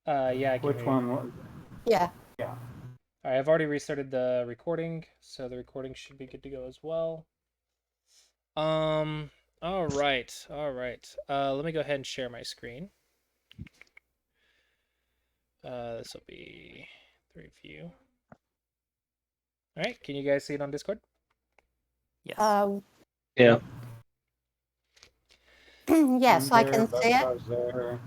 Yeah, I can Which hear you. one was? Yeah. Yeah. All right, I've already restarted the recording, so the recording should be good to go as well. Um, all right, all right. Let me go ahead and share my screen. This will be the review. All right, can you guys see it on Discord? Yes. Yeah. Yes, I'm I there, can see it. Buzzard's there.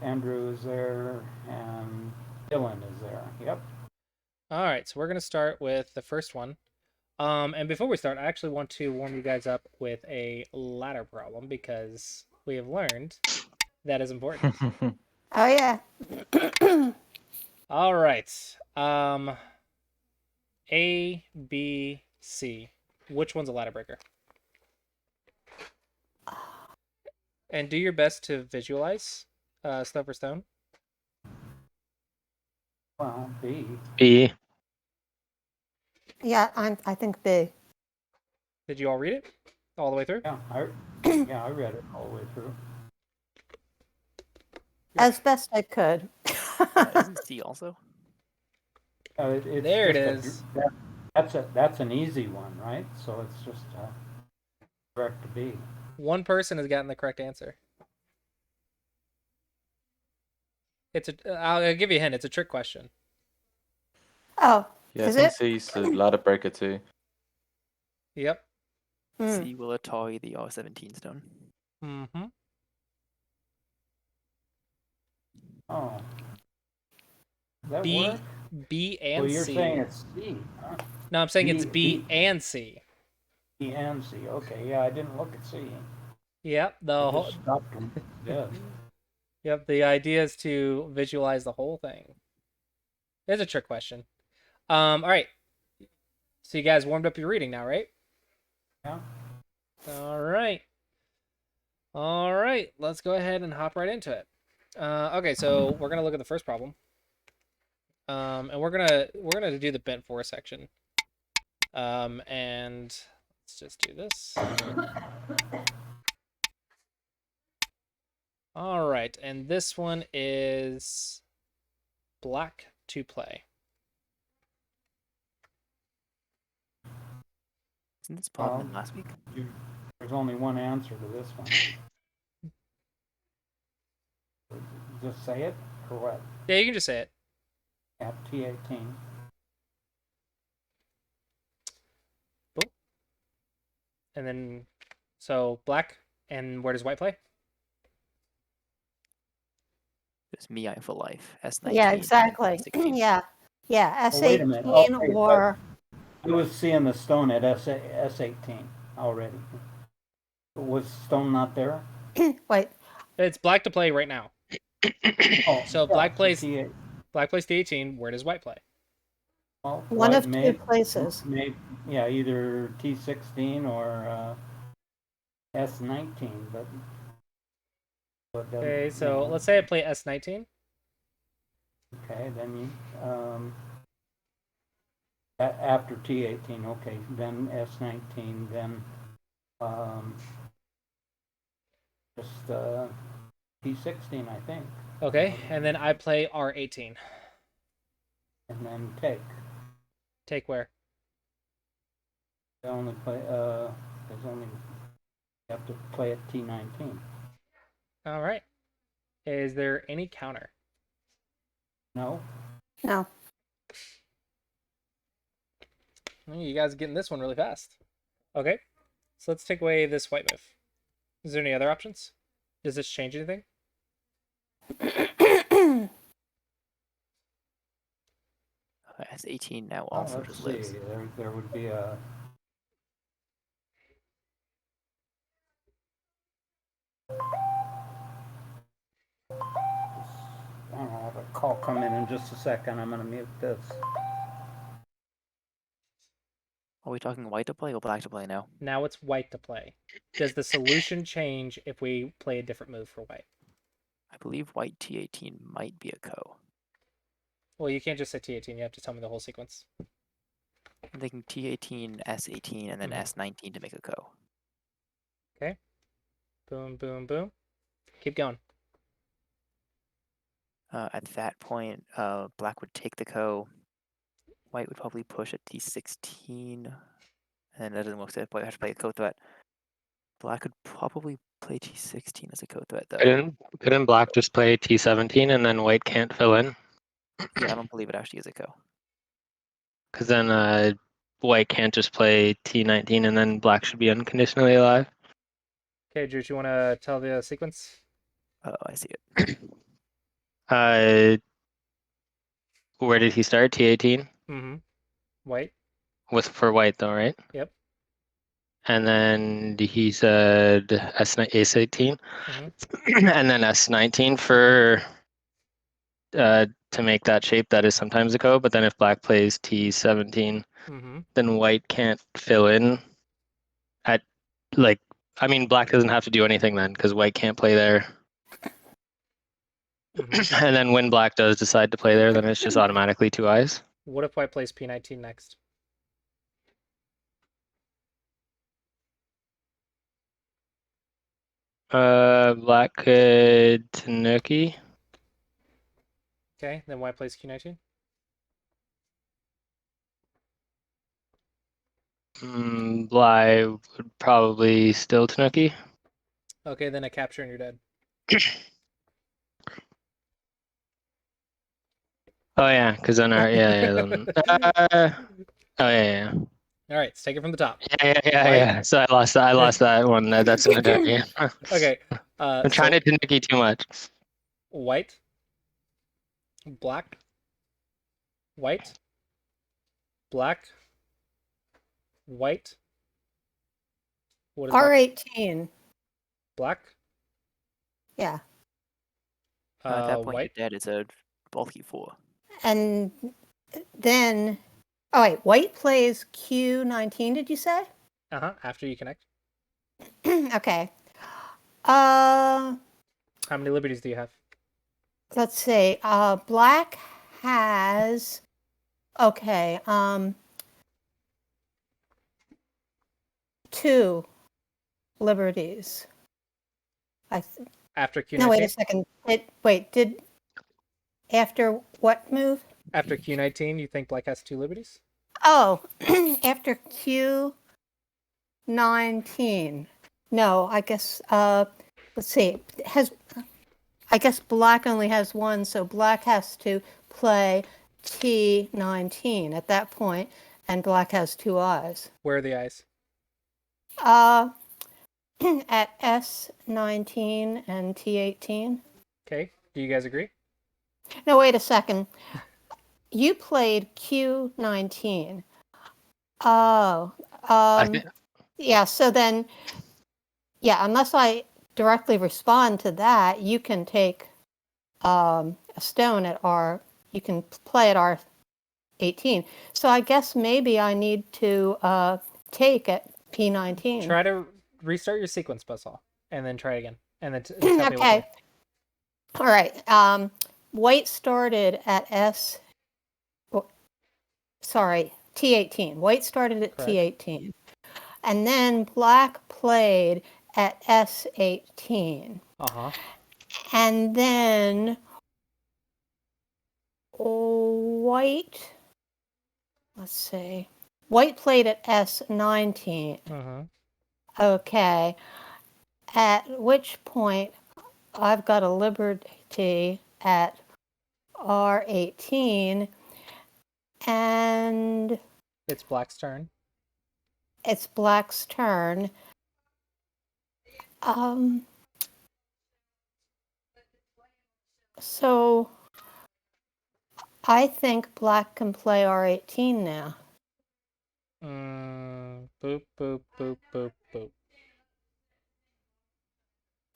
Andrew is there, and Dylan is there. Yep. All right, so we're gonna start with the first one. And before we start, I actually want to warm you guys up with a ladder problem because we have learned that is important. Oh, yeah. All right. A, B, C. Which one's a ladder breaker? And do your best to visualize Stone for Stone. Well, B. B. Yeah, I think B. Did you all read it all the way through? Yeah, I read it all the way through. As best I could. Isn't C also? It's There it just is. that's an easy one, right? So it's just correct to B. One person has gotten the correct answer. I'll give you a hint. It's a trick question. Oh, Yeah, I is think it? C's the ladder breaker too. Yep. C will toy the R17 stone. Mm-hmm. Oh, does that B, work? B and Well, you're C. saying it's C, huh? No, I'm saying it's B and C. B and C. Okay, yeah, I didn't look at C. Yep. I just stopped them. Yeah. Yep. The idea is to visualize the whole thing. It's a trick question. All right. So you guys warmed up your reading now, right? Yeah. All right. All right. Let's go ahead and hop right into it. Okay, so we're gonna look at the first problem. And we're gonna do the bent force section. And let's just do this. All right, and this one is black to play. Isn't this problem last week? There's only one answer to this one. Just say it or what? Yeah, you can just say it. At T18. Boom. And then, so black, and where does white play? There's me for life. S19. Yeah, exactly. S16. Yeah. Yeah, Oh, wait a minute. S18 Okay, or. I was seeing the stone at S18 already. Was stone not there? Wait. It's black to play right now. Oh, So black plays T8. black plays D18. Where does white play? Well, One white of two places. Yeah, either T16 or S19, but Okay, so let's say I play S19. Okay, then you after T18, okay, then S19, then just T16, I think. Okay, and then I play R18. And then take. Take where? They only play there's only you have to play at T19. All right. Is there any counter? No? No. You guys are getting this one really fast. Okay, so let's take away this white move. Is there any other options? Does this change anything? S18 now also Let's just lives. see. There would be a I'll have a call come in just a second. I'm going to mute this. Are we talking white to play or black to play now? Now it's white to play. Does the solution change if we play a different move for white? I believe white T18 might be a co. Well, you can't just say T18. You have to tell me the whole sequence. I'm thinking T18, S18, and then S19 to make a co. Okay. Boom, boom, boom. Keep going. At that point, black would take the ko. White would probably push at d16. And that doesn't work, so white would have to play a ko threat. Black could probably play t16 as a ko threat, though. Couldn't black just play t17 and then white can't fill in? Yeah, I don't believe it actually is a ko. Because then white can't just play t19 and then black should be unconditionally alive. Okay, Drew, you want to tell the sequence? Oh, I see it. Where did he start? T18? Mm-hmm. White. For white though, right? Yep. And then he said S18, Mm-hmm. and then S19 for to make that shape that is sometimes a ko. But then if black plays T17, Mm-hmm. then white can't fill in at like. I mean, black doesn't have to do anything then because white can't play there. Mm-hmm. And then when black does decide to play there, then it's just automatically two eyes. What if white plays P19 next? Black could Tanuki. Okay, then white plays Q19. Bly would probably still Tanuki. Okay, then a capture and you're dead. Oh yeah, because then then, oh yeah. All right, let's take it from the top. Yeah. So I lost that one. That's in the deck. Yeah. Okay. I'm trying to Tanuki too much. White, black, white, black, white. What is that? R18. Black. Yeah. At that point, White. you're dead. It's a bulky 4. And then, oh wait, white plays Q19, did you say? After you connect. Okay. How many liberties do you have? Let's see. Black has, okay, 2 liberties. After Q19. No, wait a second. Did after what move? After Q19, you think black has 2 liberties? Oh, after Q19. No, I guess, let's see. I guess black only has 1, so black has to play T19 at that point, and black has 2 eyes. Where are the eyes? At S19 and T18. Okay. Do you guys agree? No, wait a second. You played Q19. Oh, yeah, so then, yeah, unless I directly respond to that, you can take a stone at you can play at R18. So I guess maybe I need to take at P19. Try to restart your sequence, Buzzsaw, and then try again. And then tell me what Okay. All right. White started at T18. White started at Correct. T18. And then black played at S18. And then white, let's see, white played at S19. Okay. At which point I've got a liberty at R18, and it's black's turn. It's black's turn. So I think black can play R18 now. Boop, boop, boop, boop, boop.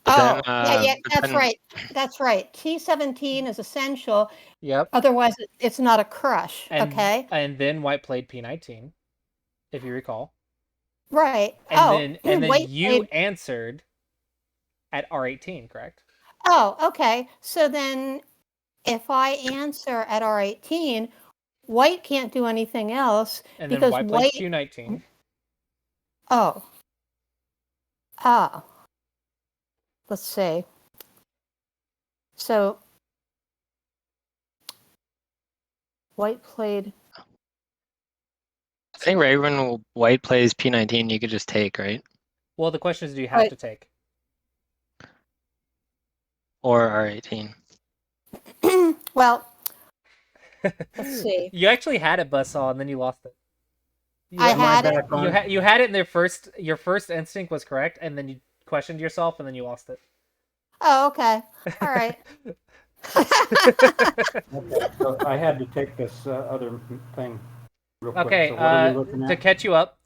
Yeah, that's right. That's right. T17 is essential. Yep. Otherwise, it's not a crush. And, okay. And then white played P19, if you recall. Right. And then you played... answered at R18, correct? Oh, okay. So then, if I answer at R18, white can't do anything else and because then white played Q19. Oh. Let's see. So White played. I think right when white plays P19, you could just take, right? Well, the question is, do you have Right. to take? Or R18. Well, let's see. You actually had it, Buzzsaw, and then you lost it. You, I Am I had it. back on? you had it in their first. Your first instinct was correct, and then you questioned yourself, and then you lost it. Oh, okay. All right. Okay, so I had to take this other thing real quick. Okay, So what are we looking to at? catch you up,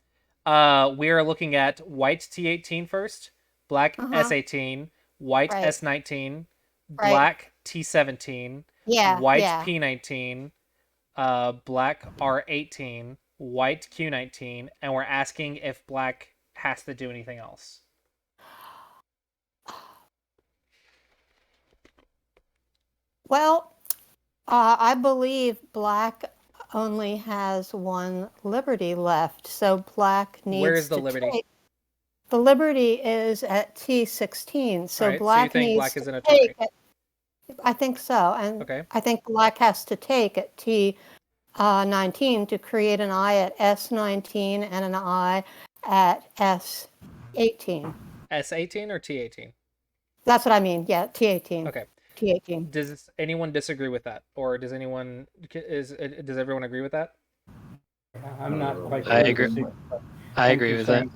we are looking at white T18 first, black Uh-huh. S18, white Right. S19, Right. black T17, Yeah. white Yeah. P19, black R18, white Q19, and we're asking if black has to do anything else. Well, I believe black only has one liberty left, so black needs Where's the to liberty? take. The liberty is at T16, so All right, so you black think needs black is to in a take Atari? it. I think so, and Okay. I think black has to take at T19 to create an I at S19 and an I at S18. S18 or T18? That's what I mean. Yeah, T18. Okay. T18. Does anyone disagree with that, or does anyone does everyone agree with that? I'm not quite I sure. agree. but I think agree you're with that. saying-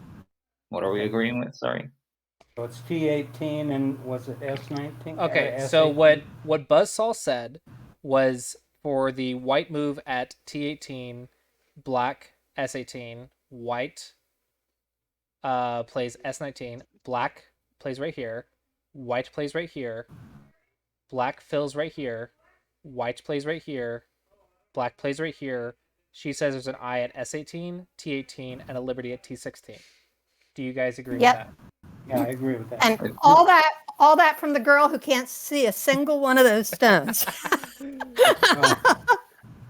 What are we agreeing with? Sorry. So it's T18 and was it S19? Okay, so S18? what Buzzsaw said was for the white move at T18, black S18, white plays S19, black plays right here, white plays right here, black fills right here, white plays right here, black plays right here. She says there's an I at S18, T18, and a liberty at T16. Do you guys agree Yep. with that? Yeah, I agree with that. And all that from the girl who can't see a single one of those stones.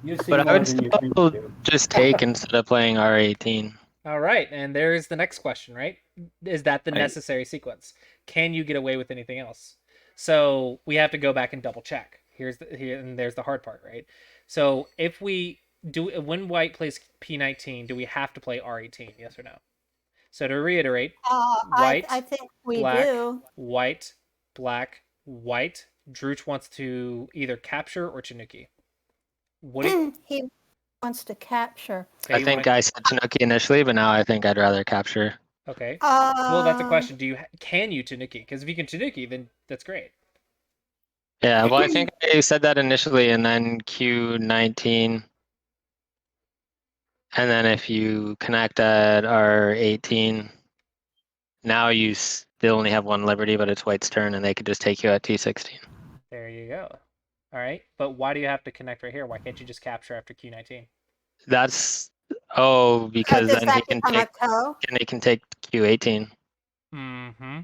You see But I more would than you think you still do. just take instead of playing R18. All right, and there's the next question, right? Is that the I- necessary sequence? Can you get away with anything else? So we have to go back and double check. And there's the hard part, right? So if we do when white plays P19, do we have to play R18? Yes or no? So to reiterate, white, I think we black, do. white, black, white. Drooch wants to either capture or Chinooki. What do you, He wants to capture. okay, I you think wanna- I said Tanuki initially, but now I think I'd rather capture. Okay. Well, that's a Um, question. Can you Tanuki? Because if you can Tanuki, then that's great. Yeah, well, I think I said that initially, and then Q19. And then if you connect at R18, now you still only have one liberty, but it's white's turn, and they could just take you at T16. There you go. All right. But why do you have to connect right here? Why can't you just capture after Q19? Because does then that become a co? he can take Q18, Mm-hmm.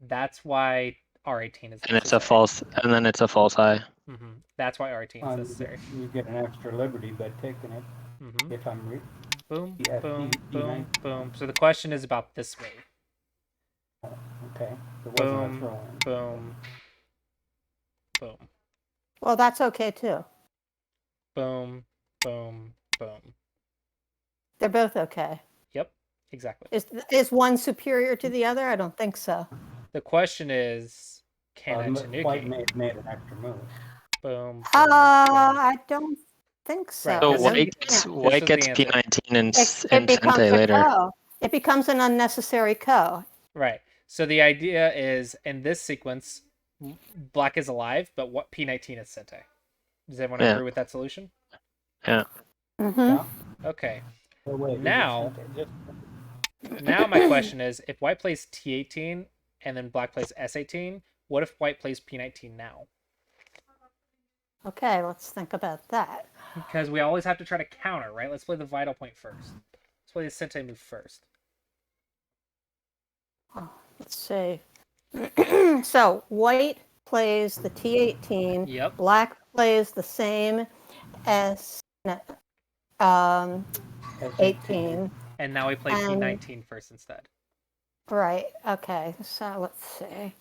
That's why R18 is and it's a necessary. false, and then it's a false high. Mm-hmm. That's why R18 is necessary. You get an extra liberty by taking it. Mm-hmm. If I'm Boom, Yeah, boom, P9. boom, boom. So the question is about this move. okay, it wasn't a Boom, throw in. boom, boom, Well, that's okay too. boom, boom, boom. They're both okay. Yep, exactly. Is one superior to the other? I don't think so. The question is, can I White Tanuki? made an extra move. Boom, boom, boom. I don't think so. Right, So this is- white this white is gets the answer. P19 and It becomes Sente a later. co. It becomes an unnecessary co. Right. So the idea is in this sequence, black is alive, but what P19 is Sente. Does everyone Yeah. agree with that solution? Yeah. Mm-hmm. Yeah. Okay. Oh, wait, Now- just Now my question is, if white plays T18 and then black plays S18, what if white plays P19 now? Okay, let's think about that. Because we always have to try to counter, right? Let's play the vital point first. Let's play the Sente move first. Let's see. So white plays the T18. Yep. Black plays the same S 18. And now we play P19 first instead. Right. Okay. So let's see.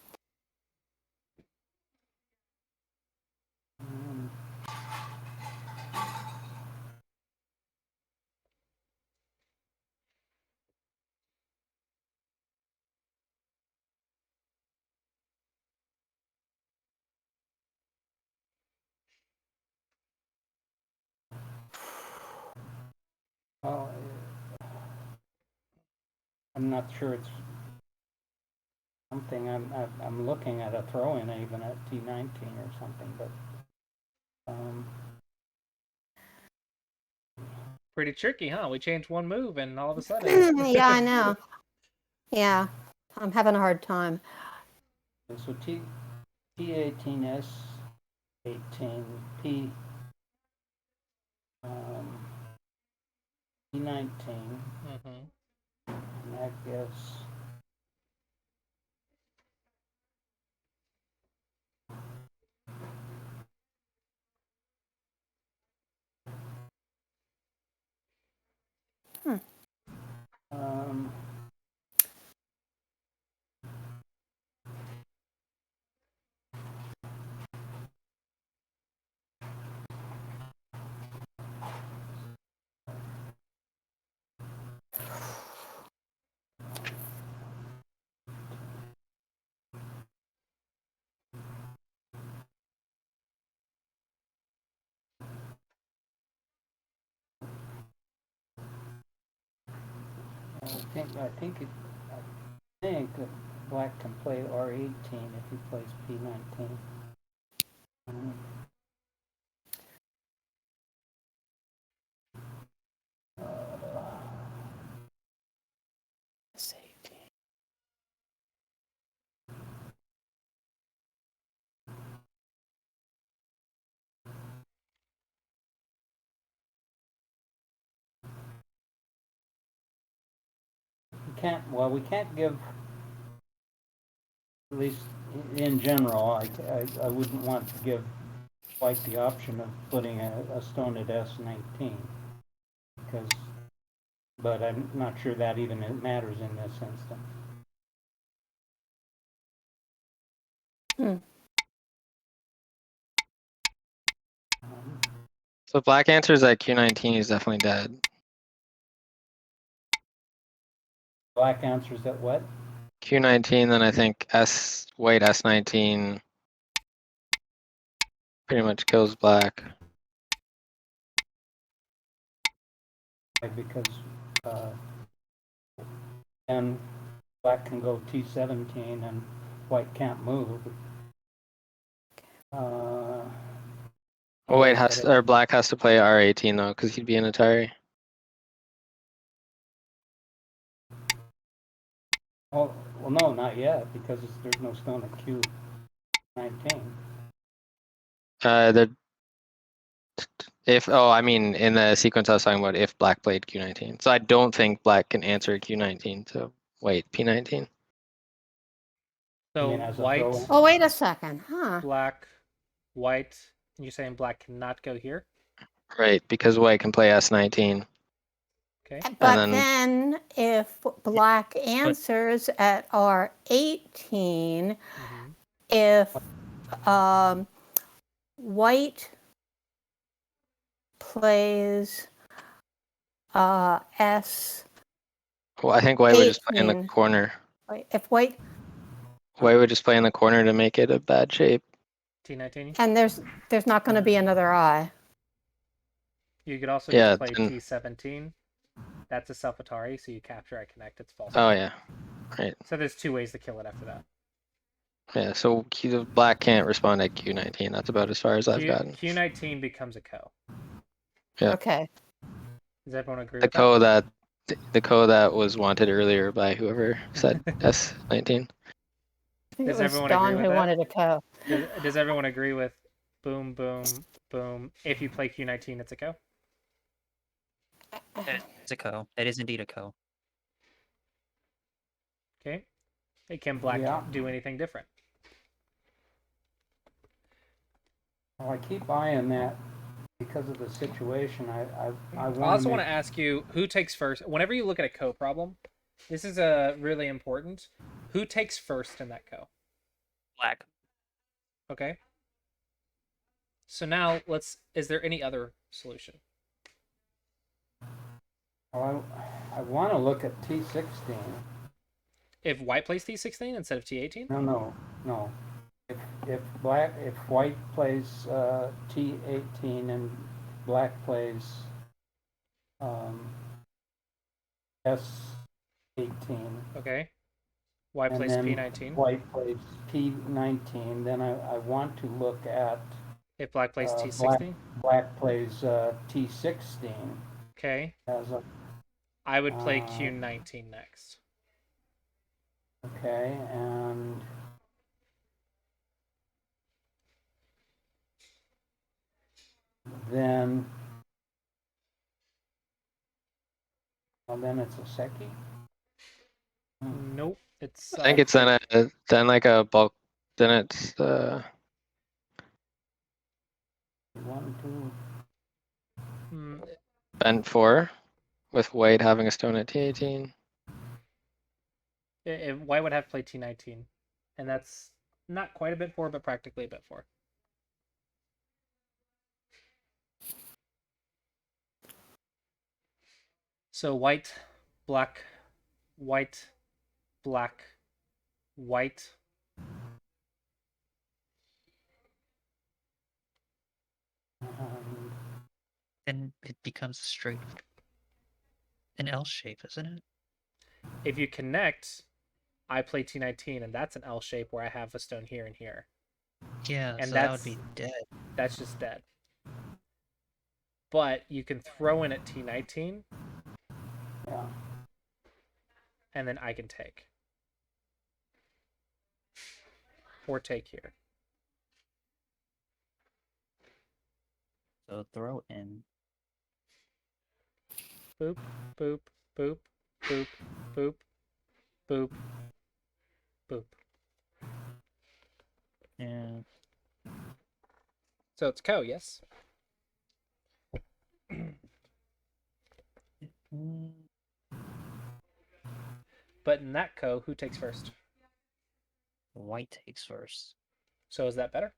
Well, I'm not sure it's something I'm looking at a throw-in even at T19 or something, but Pretty tricky, huh? We changed one move and all of a sudden. Yeah, I know. Yeah, I'm having a hard time. so T18, S18, P T19, Mm-hmm. and that gives um, I think that Black can play R18 if he plays P19. We can't give, at least in general, I wouldn't want to give White the option of putting a stone at S19 because, but I'm not sure that even matters in this instance. So black answers that Q19 is definitely dead. Black answers that what? Q19, then I think white S19 pretty much kills black. Because then Black can go T17 and White can't move. Oh, white or black has to play R18 though, because he'd be in Atari. Oh, well, no, not yet, because there's no stone at Q19. I mean, in the sequence I was talking about, if black played Q19. So I don't think black can answer Q19. So wait, P19. So white, Oh, wait a second, huh? black, white. You're saying black cannot go here? Right, because white can play S19. Okay. But then if Black answers at R18, if White plays S. Well, I think white would just play in the 18. corner. If White White would just play in the corner to make it a bad shape. T19. and there's not going to be another I. You could also just play T17. That's a self Atari, so you capture I connect. It's false. Oh yeah, right. So there's two ways to kill it after that. Yeah, so black can't respond at Q19. That's about as far as I've gotten. Q19 becomes a co. Yeah. Okay. Does everyone agree The with co that? The co that was wanted earlier by whoever said S19. I think Does it was everyone Don agree with who that? wanted a co. Does everyone agree with boom, boom, boom? If you play Q19, it's a co? It's a co. It is indeed a co. Okay. Can black do anything different? Well, I keep eyeing that because of the situation. I also want to ask you, who takes first? Whenever you look at a co problem, this is really important. Who takes first in that co? Black. Okay. So now is there any other solution? Well, I want to look at T16. If white plays T16 instead of T18? No. If white plays T18 and black plays S18. Okay. White And plays then P19. white plays P19. Then I want to look at If black plays black. T16. Black plays T16 Okay. as a. I would play Q19 next. Okay, and then. Well, then it's a Seki. Nope. It's I think it's then like a bulk. Then it's 1, 2. bent 4 with white having a stone at T18. White would have to play T19, and that's not quite a bit 4, but practically a bit 4. So white, black, white, black, white. Then it becomes straight an L shape, isn't it? If you connect, I play T19, and that's an L shape where I have a stone here and here. Yeah, And so that would be dead. That's just dead. But you can throw in at T19. Yeah. And then I can take. Or take here. So throw in. Boop, boop, boop, boop, boop, boop, boop. Yeah. So it's ko, yes? But in that ko, who takes first? White takes first. So is that better?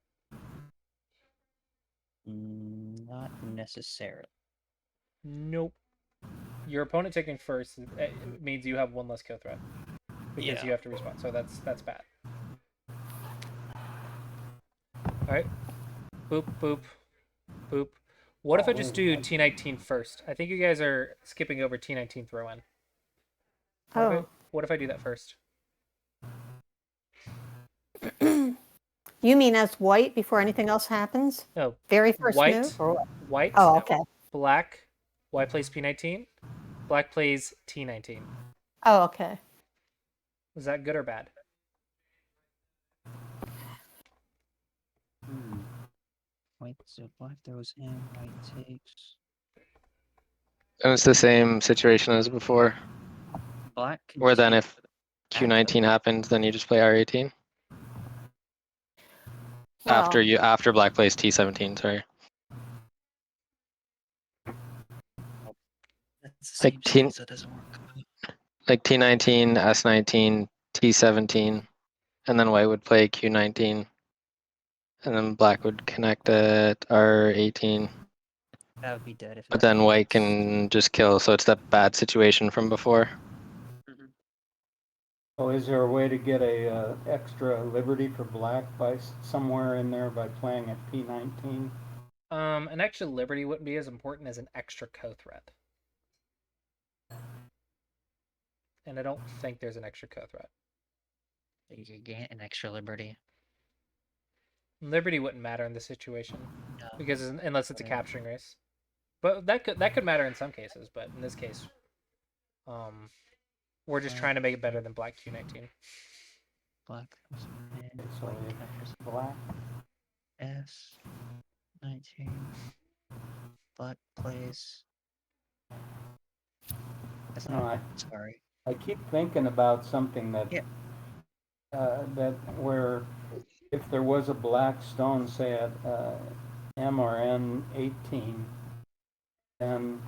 Not necessarily. Nope. Your opponent taking first means you have one less kill threat. Because you have to respond. So that's bad. Alright. Boop, boop, boop. What if I just do T19 first? I think you guys are skipping over T19 throw in. What if I do that first? You mean as white before anything else happens? No. Very first white, move? Or what? White. Oh, okay. Black. White plays P19. Black plays T19. Oh, okay. Is that good or bad? White, so black throws in, white takes. And it's the same situation as before. Black. Where then if Q19 happens, then you just play R18. Well, After black plays T17, sorry. That's the Like same so it doesn't work. Like T19, S19, T17, and then white would play Q19, and then black would connect at R18. That would be dead if. But then white can just kill, so it's that bad situation from before. So is there a way to get a extra liberty for black by somewhere in there by playing at P19? An extra liberty wouldn't be as important as an extra ko threat. And I don't think there's an extra ko threat. You could get an extra liberty. Liberty wouldn't matter in this situation. No. Because unless it's a capturing race. But that could matter in some cases, but in this case, we're just trying to make it better than black Q19. Black throws in, So white it's connectors black. S19. Black plays. That's No, not. Sorry. I keep thinking about something that that where if there was a black stone, say at M or N18, then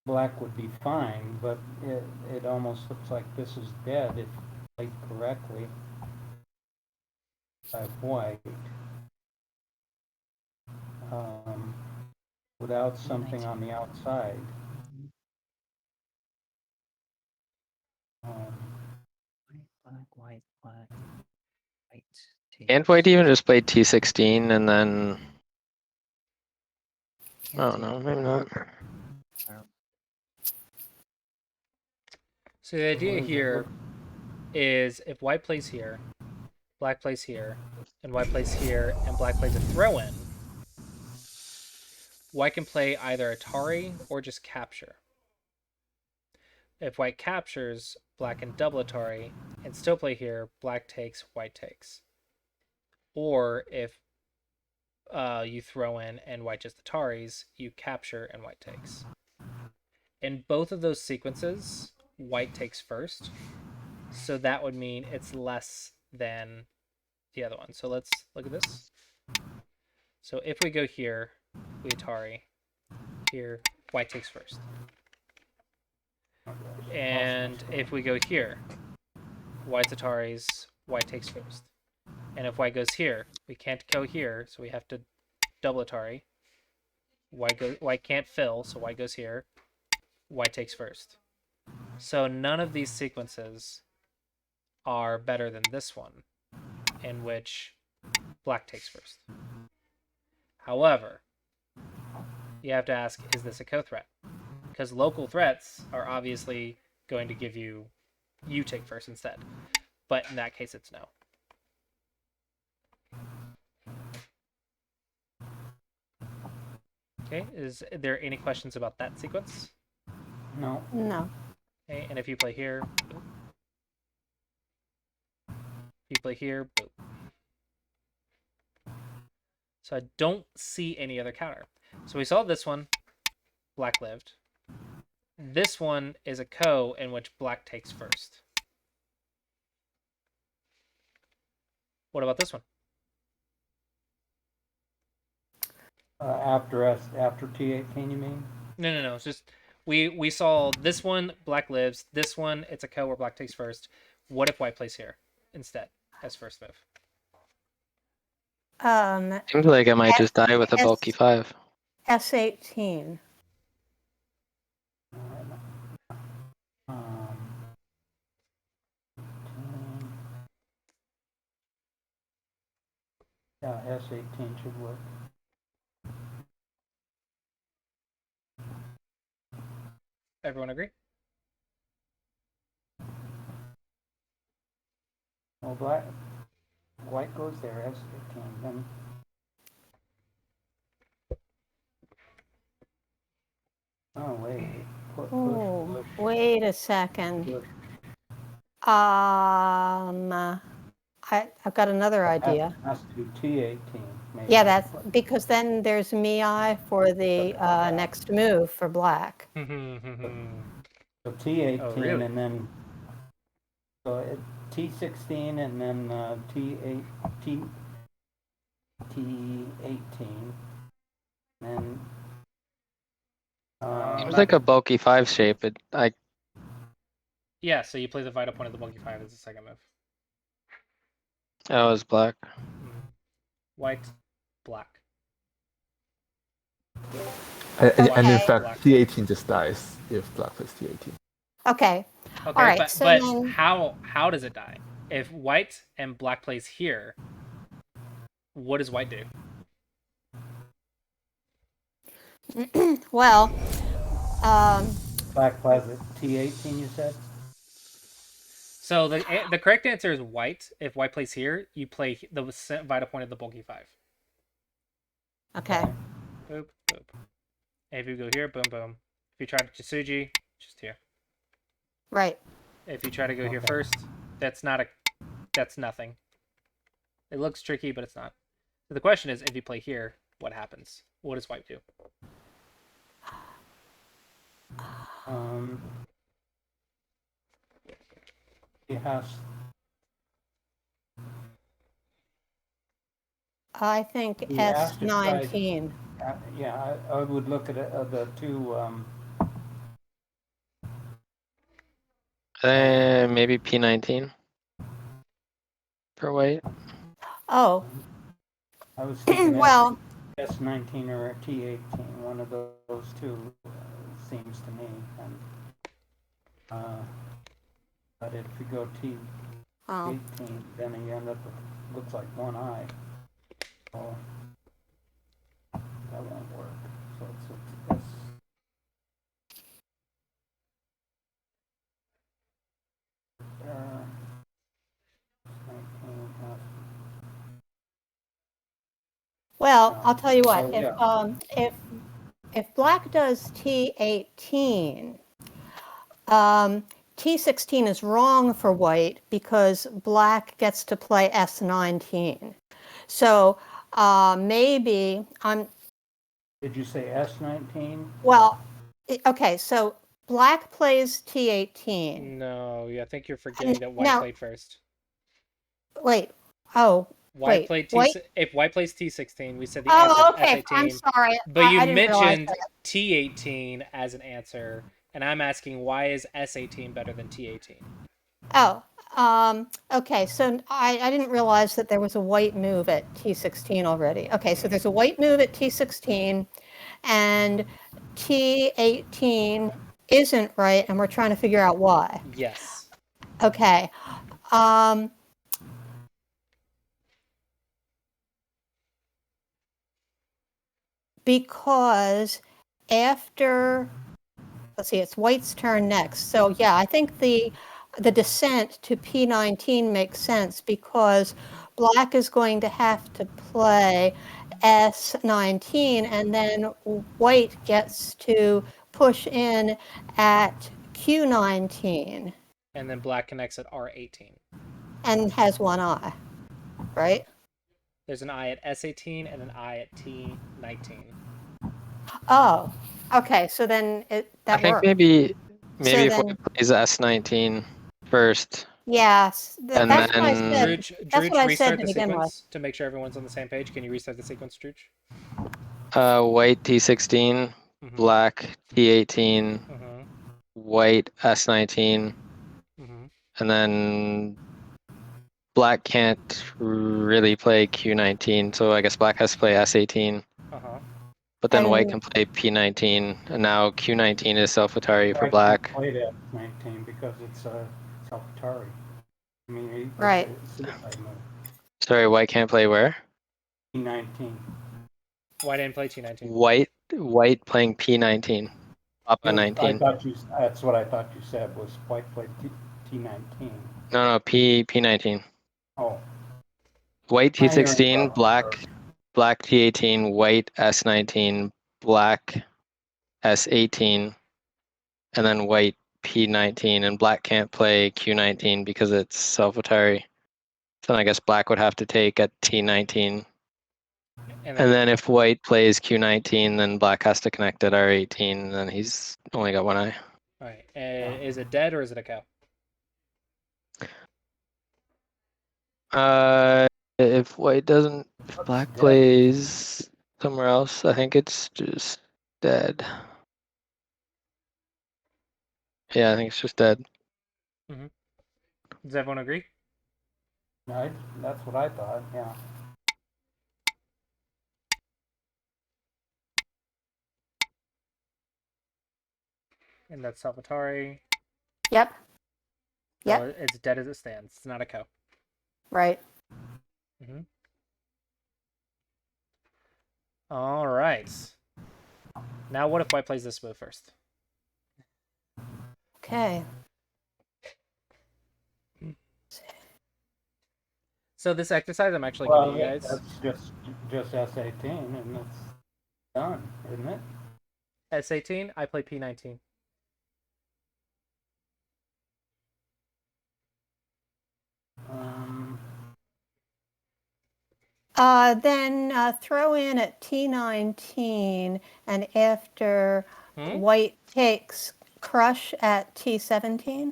black would be fine, but it almost looks like this is dead if played correctly by white. Without something on the outside. White, black. Can't white even just play T16 and then... Oh no, maybe not. So the idea Where is it? here is if white plays here, black plays here, and white plays here, and black plays a throw-in, white can play either Atari or just capture. If white captures, black can double Atari and still play here, black takes, white takes. Or if you throw in and white just Ataris, you capture and white takes. In both of those sequences, white takes first. So that would mean it's less than the other one. So let's look at this. So if we go here, we Atari. Here, white takes first. And if we go here, white's Ataris, white takes first. And if white goes here, we can't go here, so we have to double Atari. White can't fill, so white goes here. White takes first. So none of these sequences are better than this one, in which black takes first. However, you have to ask, is this a co-threat? Because local threats are obviously going to give you take first instead. But in that case, it's no. Okay, is there any questions about that sequence? No. No. Okay, and if you play here, boop. If you play here, boop. So I don't see any other counter. So we saw this one, black lived. This one is a ko in which black takes first. What about this one? After T18, you mean? No. It's just we saw this one, black lives. This one, it's a ko where black takes first. What if white plays here instead as first move? Seems like I might just die with a S- bulky 5. S18. Um, yeah, S18 should work. Everyone agree? Well, white goes there, S18, then. Oh, wait. Oh, Push. wait a second. Push. I've got another idea. Has to be T18, maybe. Yeah, that's because then there's Mi for the next move for black. So T18 Oh, really? and then so T16 and then T18 and Seems like a bulky 5 shape. Yeah, so you play the vital point of the bulky 5 as the second move. Oh, it's black. White, black. And in Okay. fact, T18 just dies if black plays T18. Okay. Okay, All right, but, so but then- how does it die? If white and black plays here, what does white do? Well, black plays at T18, you said? So the correct answer is white. If white plays here, you play the vital point of the bulky 5. okay. Boop, boop. And if you go here, boom, boom. If you try to Chisuji, just here. Right. If you try to go here first, that's nothing. It looks tricky, but it's not. So the question is, if you play here, what happens? What does white do? He has. I think He has to try- S19. Yeah, I would look at the two. Maybe P19 for white. Oh, I was thinking well, S19 or T18, one of those two seems to me. And but if you go T18, oh. then you end up with looks like one eye. So that won't work. So it's Well, I'll tell you what, Oh, yeah. if black does T18, T16 is wrong for white because black gets to play S19. So maybe Did you say S19? well, okay, so black plays T18. No, I think you're forgetting that white Now, played first. wait, oh, White wait, played white? if white plays T16, we said the answer Oh, is okay, I'm S18. sorry, But you I didn't realize mentioned that. T18 as an answer, and I'm asking why is S18 better than T18? Oh, okay, so I didn't realize that there was a white move at T16 already. Okay, so there's a white move at T16, and T18 isn't right, and we're trying to figure out why. Yes. Okay, because after, let's see, it's white's turn next. So yeah, I think the descent to P19 makes sense because black is going to have to play S19 and then white gets to push in at Q19 And then black connects at R18. and has one eye, right? There's an I at S18 and an I at T19. Oh, okay, so then I that think works. maybe So if then, white plays S19 first, yes, and that's what I then said. That's what I said restart to the begin with. sequence to make sure everyone's on the same page. Can you restart the sequence, Drooch? white T16, Mm-hmm. black T18, Mm-hmm. white S19, Mm-hmm. and then black can't really play Q19, so I guess black has to play S18. Uh-huh. But then white And can play P19, and now Q19 is Self-Atari for I can't black. play that 19 because it's a Atari. I mean, it's right. a suicide move. Sorry, white can't play where? P19. Why didn't play T19? White playing P19. Papa I 19. thought that's what I thought you said was white played T19. No, P19. Oh, White my hearing T16, problems black T18, white S19, black S18, and then white P19, and black can't play Q19 because it's Self-Atari. So I guess black would have to take at T19. And then if white plays Q19, then black has to connect at R18, and then he's only got one eye. All right. Is it dead or is it a cow? If black dead? plays somewhere else, I think it's just dead. Yeah, I think it's just dead. Does everyone agree? No, that's what I thought, yeah. And that's Salvatore. Yep. So Yep. it's dead as it stands. It's not a cow. Right. Mm-hmm. All right. Now what if white plays this move first? Okay. So this exercise I'm actually giving you guys. That's just S18 and it's done, isn't it? S18, I play P19. Then throw in at T19, and after white takes, crush at T17.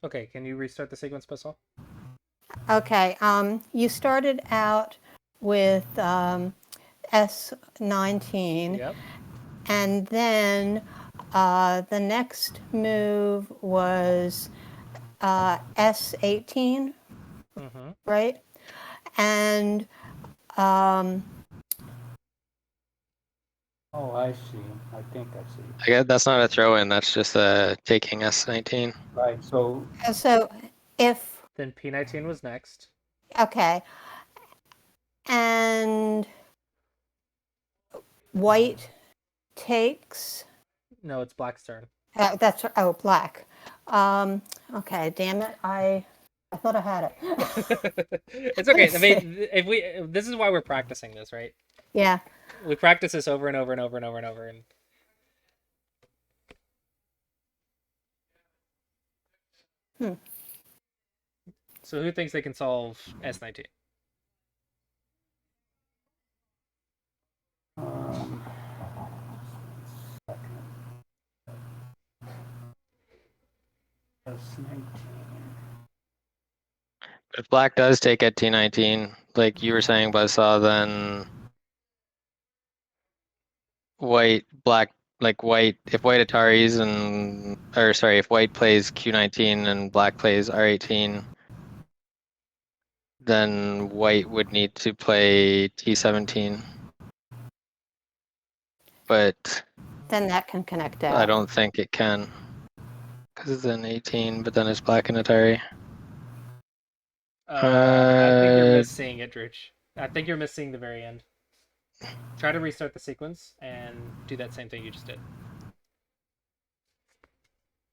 Okay, can you restart the sequence, Pistol? Okay, you started out with S19. Yep. And then the next move was S18, right? And oh, I see. I think I see. I guess that's not a throw-in. That's just taking S19. Right. So if then P19 was next. Okay, and white takes. No, it's black's turn. That's black. Okay, damn it! I I thought I had it. It's okay. I mean, this is why we're practicing this, right? Yeah. We practice this over and over and over and over and over. And so, who thinks they can solve S19? S19. If black does take at T19, like you were saying, Buzzsaw, then black, like white, if white Ataris if white plays Q19 and black plays R18, then white would need to play T17. But Then that can connect out. I don't think it can. Because it's an 18, but then it's black and Atari. I think you're missing it, Drooch. I think you're missing the very end. Try to restart the sequence and do that same thing you just did.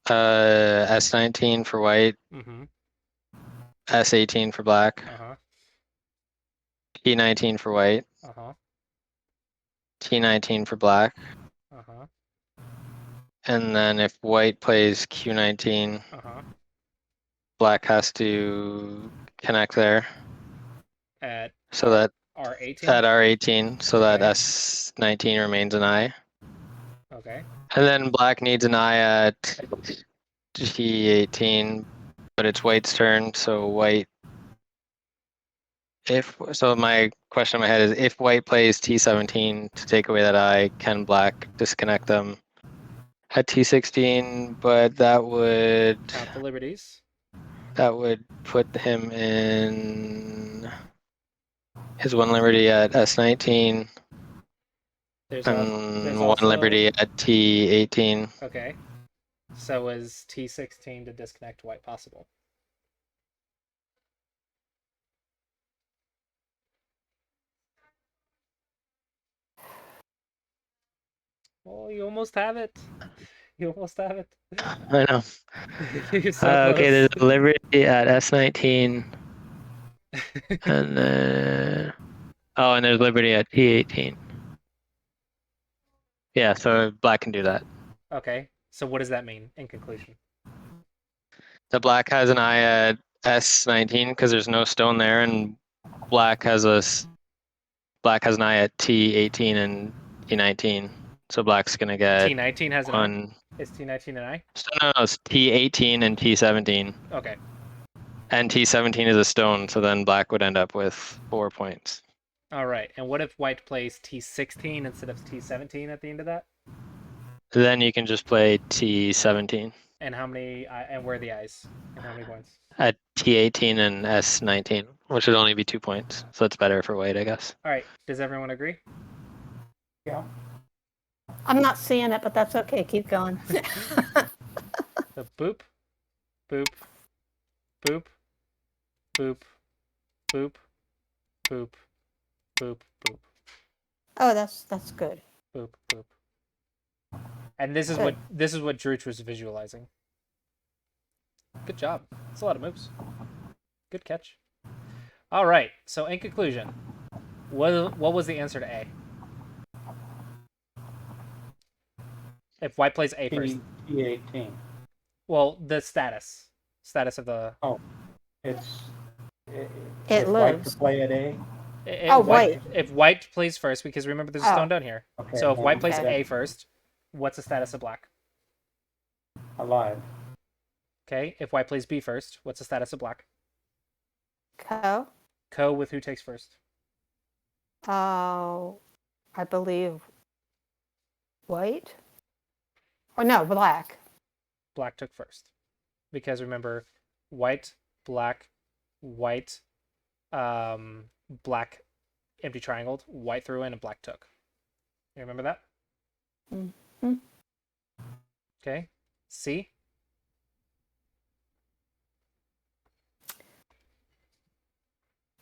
S19 for white, Mm-hmm. S18 for black, Uh-huh. T19 for white, Uh-huh. T19 for black, Uh-huh. and then if white plays Q19, Uh-huh. black has to connect there. At So that R18? at R18, so that Okay. S19 remains an I. Okay. And then black needs an I at T18, but it's white's turn, so white. So my question in my head is, if white plays T17 to take away that I, can black disconnect them at T16? But that would Count the liberties. put him in his one liberty at S19 There's and one also liberty at T18. Okay. So is T16 to disconnect white possible? Oh, you almost have it. You almost have it. I know. You're so close. Okay, there's a liberty at S19, and then and there's liberty at T18. Yeah, so black can do that. Okay. So what does that mean in conclusion? The black has an eye at S19 because there's no stone there, and black has an eye at T18 and T19. So black's gonna get T19 has an one. I? Is T19 an I? So no, it's T18 and T17. Okay. And T17 is a stone, so then black would end up with 4 points. All right. And what if white plays T16 instead of T17 at the end of that? Then you can just play T17 And how many? And where are the eyes? And how many points? at T18 and S19, which would only be 2 points. So it's better for white, I guess. All right. Does everyone agree? Yeah. I'm not seeing it, but that's okay. Keep going. So boop, boop, boop, boop, boop, boop, boop, boop, Oh, that's good. boop, boop. And this is Good. what Drooch was visualizing. Good job. That's a lot of moves. Good catch. All right. So in conclusion, what was the answer to A? If white plays A first. T18. Well, the status of the. It's It if white lives. to play at A. If white plays first, because remember there's a stone down here. Okay. So if white plays Okay. A first, what's the status of black? Alive. Okay. If white plays B first, what's the status of black? Co. Co with who takes first? Oh, I believe white. Or no, black. Black took first. Because remember, white, black, white, black empty triangled, white threw in and black took. You remember that? Mm-hmm. Okay. C.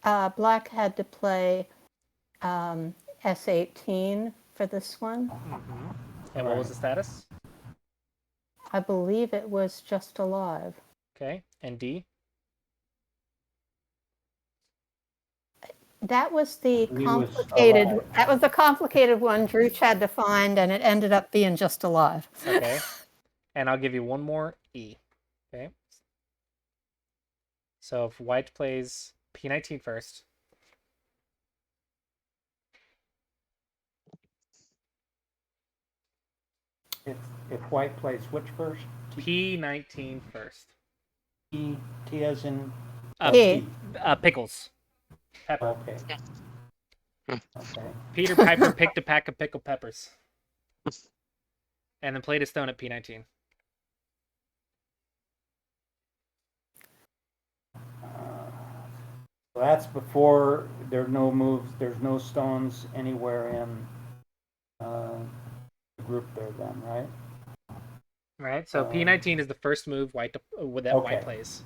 Black had to play S18 for this one. Mm-hmm. And what was the status? I believe it was just alive. Okay. And D. That was the He was complicated. alive. That was the complicated one Drooch had to find, and it ended up being just alive. Okay. And I'll give you one more E. Okay. So if white plays P19 first, If white plays which first? P19 first. T as in P. Pickles. Pepper. Okay. Okay. Peter Piper picked a pack of pickled peppers. And then played a stone at P19. So that's before there are no moves, there's no stones anywhere in the group there then, right? Right? So P19 is the first move white that white Okay. plays.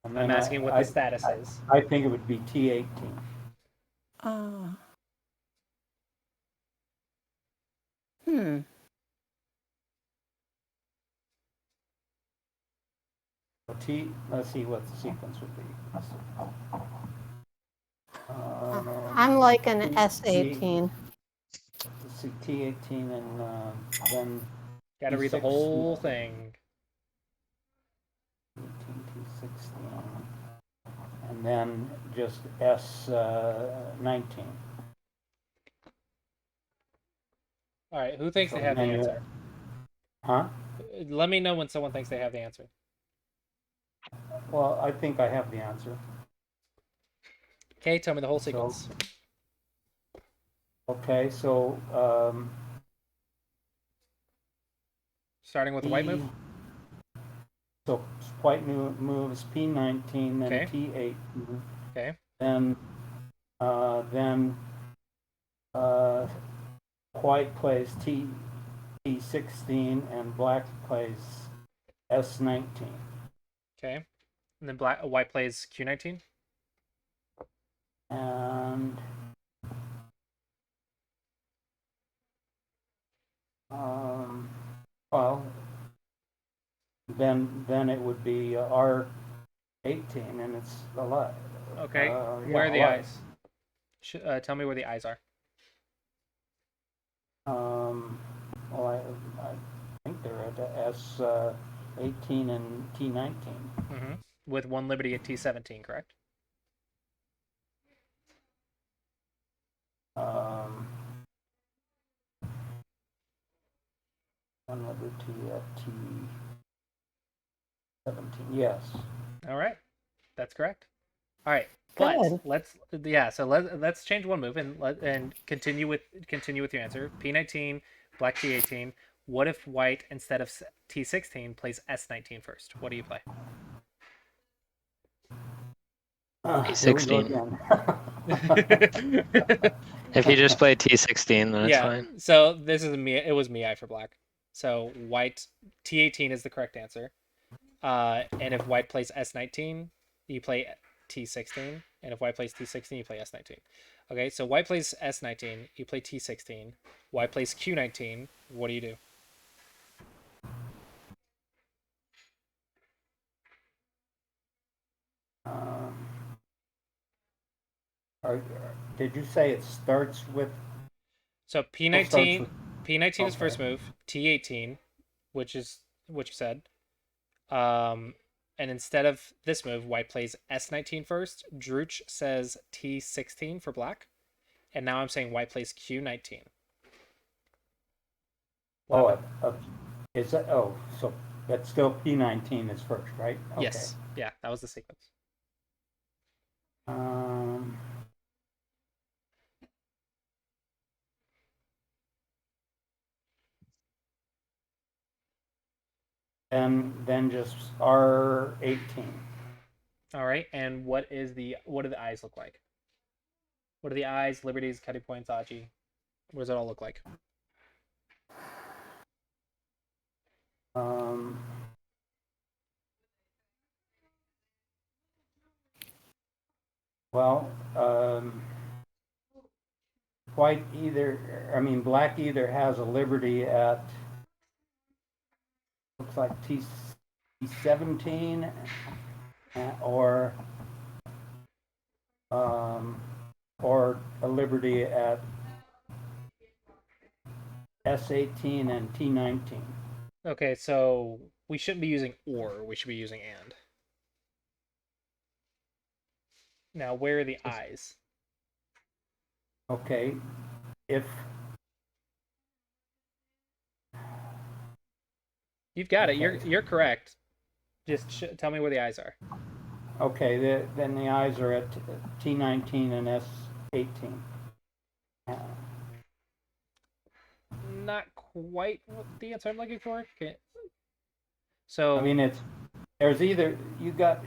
And I'm then asking what the status is. I think it would be T18. Hmm. Let's see what the sequence would be. I'm like an S18. Let's see, T18 and then Gotta read the T6, whole thing. 18, T16, and then just S19. All right, who thinks So they have the then you- answer? Huh? Let me know when someone thinks they have the answer. Well, I think I have the answer. Okay, tell me the whole sequence. Okay, so Starting with the white move? So white moves P19, then Okay. T8, Okay. then white plays T16 and black plays S19. Okay. And then white plays Q19? And well, then it would be R18, and it's alive. Okay. Yeah, Where are the alive. eyes? Tell me where the eyes are. Well, I think they're at S18 and T19. Mm-hmm. With one Liberty at T17, correct? One Liberty at T17. Yes. All right. That's correct. All right. But Good. let's change one move and continue with your answer. P19, black T18. What if white instead of T16 plays S19 first? What do you play? Here we go T16. again. If you just play T16, then it's fine. So this is me. It was Mi for black. So white T18 is the correct answer. And if white plays S19, you play T16. And if white plays T16, you play S19. Okay, so white plays S19, you play T16. White plays Q19. What do you do? Did you say it starts with? So P19 is first move. T18, which is what you said. And instead of this move, white plays S19 first. Drooch says T16 for black. And now I'm saying white plays Q19. Is that? Oh, so that's still P19 is first, right? Okay. Yes. Yeah, that was the sequence. And then just R18. All right. And what do the eyes look like? What are the eyes, liberties, cutting points, Aji? What does it all look like? Well, black either has a liberty at, looks like T17, or a liberty at S18 and T19. Okay, so we shouldn't be using or, we should be using and. Now, where are the I's? Okay, if You've got it. Okay. You're correct. Just tell me where the I's are. okay, then the I's are at T19 and S18. Not quite what the answer I'm looking for. Okay. So I mean, there's either you got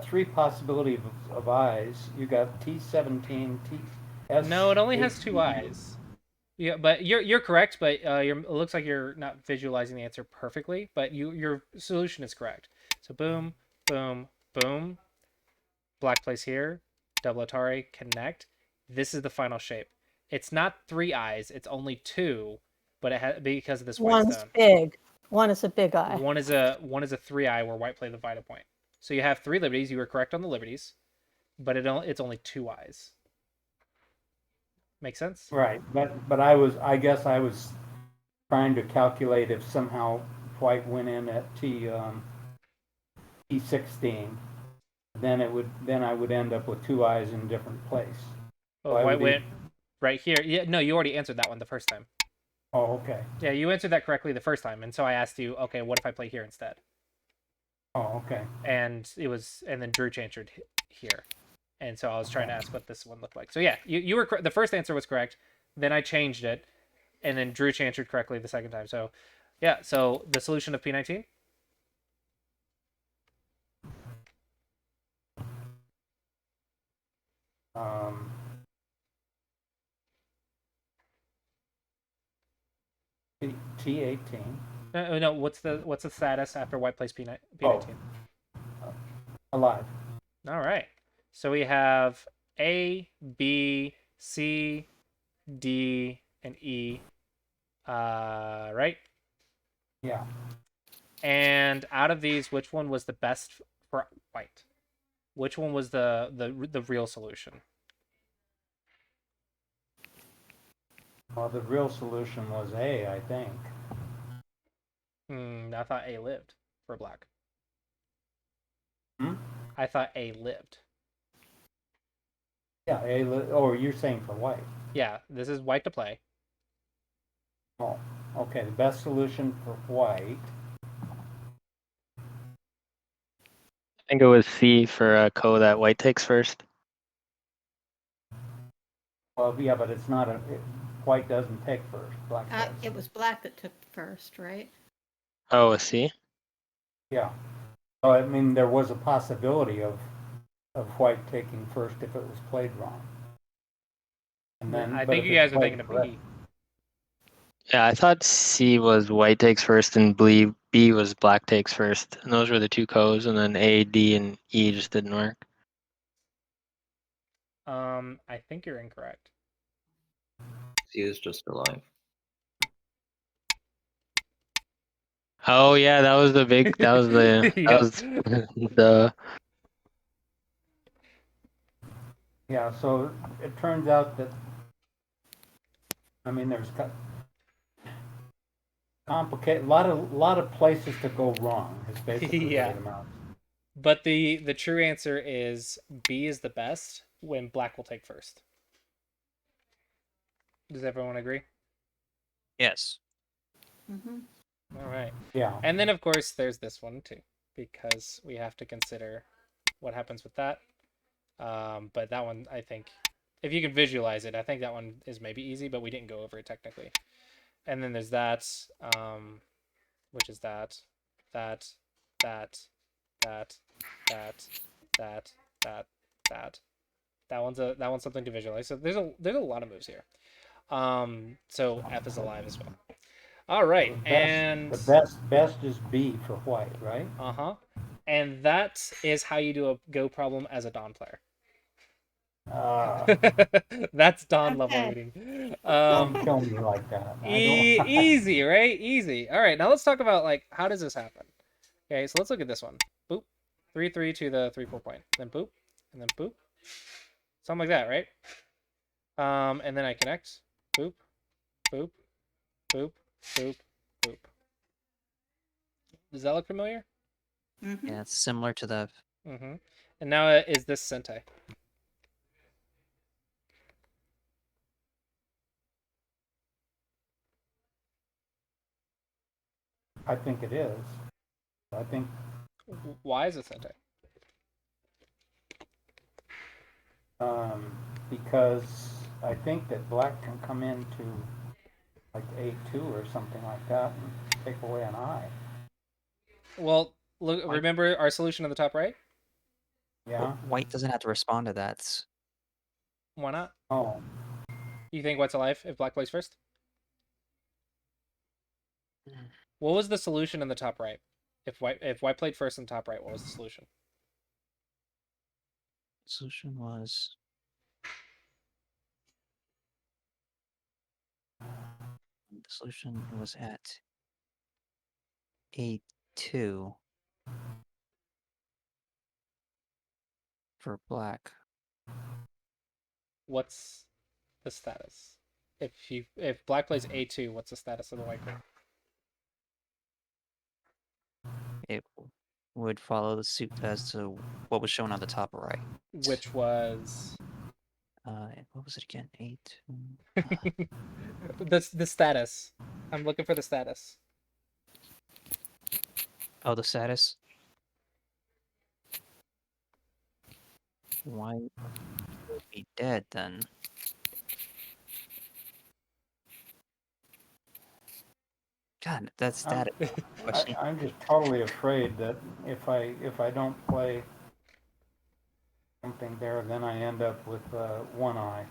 three possibilities of I's. You got T17, T S. no, it only has two I's. Yeah, but you're correct. But it looks like you're not visualizing the answer perfectly. But your solution is correct. So boom, boom, boom. Black plays here. Double Atari connect. This is the final shape. It's not three I's. It's only two, but it has because of this white One's stone. big. One is a big eye. One is a 3-eye where white played the Vita point. So you have three liberties. You were correct on the liberties, but it's only 2 eyes. Make sense? Right, but I guess I was trying to calculate if somehow white went in at T16, then I would end up with two eyes in a different place. Oh, So white went right here. Yeah, no, you already answered that one the first time. Oh, okay. Yeah, you answered that correctly the first time, and so I asked you, okay, what if I play here instead? Oh, okay. And then Drew answered here, and so I was trying to ask what this one looked like. So yeah, you were the first answer was correct. Then I changed it, and then Drew answered correctly the second time. So yeah, so the solution of P19. T18. No, what's the status after white plays P19? Alive. All right. So we have A, B, C, D, and E. Right? Yeah. And out of these, which one was the best for white? Which one was the real solution? Well, the real solution was A, I think. I thought A lived for black. Hmm? I thought A lived. Yeah, A. Oh, you're saying for white. Yeah, this is white to play. Oh, okay. The best solution for white. I think it was C for a ko that white takes first. Well, yeah, but it's not white doesn't take first. Black does. It was black that took first, right? Oh, a C? Yeah. So I mean, there was a possibility of white taking first if it was played wrong. And then I think you guys are thinking of B. Yeah, I thought C was white takes first and B was black takes first. And those were the two ko's, and then A, D, and E just didn't work. I think you're incorrect. C is just alive. Oh yeah, that was the big that was the Yep. was the Yeah, so it turns out that, I mean, there's complicated, a lot of places to go wrong is basically Yeah. what it amounts. But the true answer is B is the best when black will take first. Does everyone agree? Yes. Mm-hmm. All right. Yeah. And then of course there's this one too, because we have to consider what happens with that. But that one, I think, if you can visualize it, I think that one is maybe easy, but we didn't go over it technically. And then there's that, which is that. That one's something to visualize. So there's a lot of moves here. So F is alive as well. All right, The best is B for white, right? And that is how you do a Go problem as a Dawn player. That's Dawn level Okay. reading. Don't kill me like that. Easy, right? Easy. All right, now let's talk about like how does this happen? Okay, so let's look at this one. Boop, 3-3 to the 3-4 point, then boop, and then boop, something like that, right? And then I connect. Boop, boop, boop, boop, boop. Does that look familiar? Mm-hmm. Yeah, it's similar to the. Mm-hmm. And now is this Sente? I think it is. I think Why is it Sente? because I think that black can come into like A2 or something like that and take away an eye. Well, look. Why- Remember our solution on the top right? Yeah? White doesn't have to respond to that. Why not? Oh, You think white's alive if black plays first? What was the solution in the top right? If white played first in the top right, what was the solution? Solution was. The solution was at A2 for black. What's the status? If black plays A2, what's the status of the white group? It would follow the suit as to what was shown on the top right. Which was What was it again? A2. the status. I'm looking for the status. Oh, the status. White would be dead then. God, that's static. Question. I'm just totally afraid that if I don't play something there, then I end up with one eye.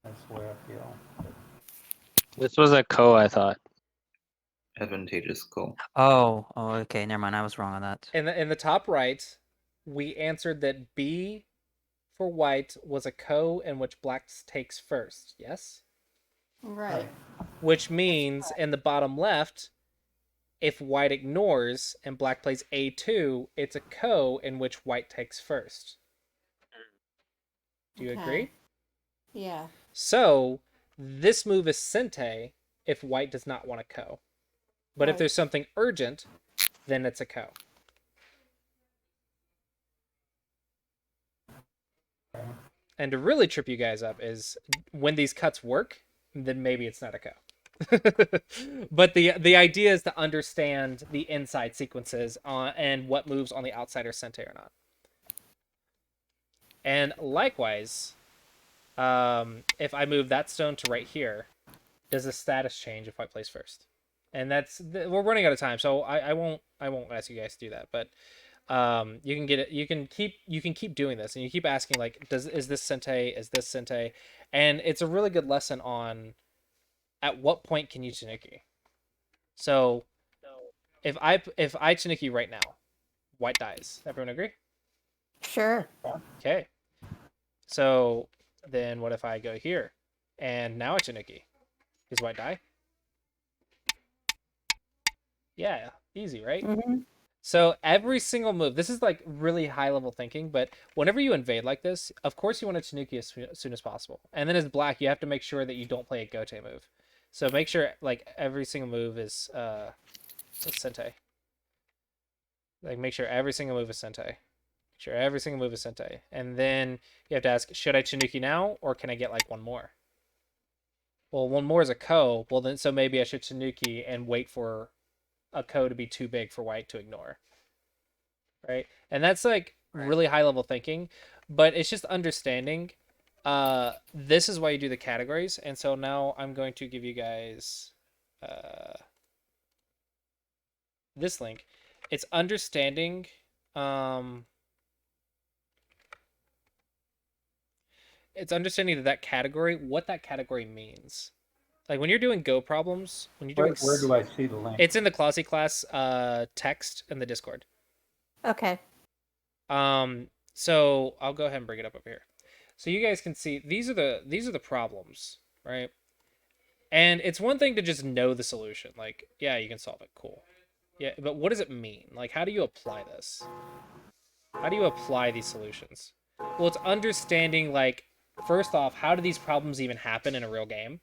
That's the way I feel. This was a ko, I thought. Advantageous call. Oh, okay. Never mind. I was wrong on that. In the top right, we answered that B for white was a ko in which black takes first. Yes? Right. Which means in the bottom left, if white ignores and black plays A2, it's a ko in which white takes first. Do you Okay. agree? Yeah. So this move is Sente if white does not want a ko. But if Right. there's something urgent, then it's a ko. Okay. And to really trip you guys up is when these cuts work, then maybe it's not a ko. But the idea is to understand the inside sequences and what moves on the outside are Sente or not. And likewise, if I move that stone to right here, does the status change if white plays first? And we're running out of time, so I won't ask you guys to do that. But you can get it. You can keep doing this, and you keep asking like, is this Sente? Is this Sente? And it's a really good lesson on at what point can you Tanuki. So if I Tanuki right now, white dies. Everyone agree? Sure. Okay. So then what if I go here, and now I Tanuki? Does white die? Yeah, easy, right? Mm-hmm. So every single move, this is like really high level thinking, but whenever you invade like this, of course you want to Tanuki as soon as possible. And then as black, you have to make sure that you don't play a Gote move. So make sure like every single move is Sente. Like make sure every single move is Sente. Make sure every single move is Sente. And then you have to ask, should I Tanuki now or can I get like one more? Well, one more is a ko. Well then so maybe I should Tanuki and wait for a ko to be too big for white to ignore, right? And that's like really high level thinking, but it's just understanding this is why you do the categories. And so now I'm going to give you guys this link. It's understanding that category, what that category means. Like when you're doing Go problems, when you're doing Where do I see the link? it's in the Clossi class text in the Discord. Okay. So I'll go ahead and bring it up over here. So you guys can see these are the problems, right? And it's one thing to just know the solution. Like, yeah, you can solve it. Cool. Yeah, but what does it mean? Like, how do you apply this? How do you apply these solutions? Well, it's understanding like first off, how do these problems even happen in a real game?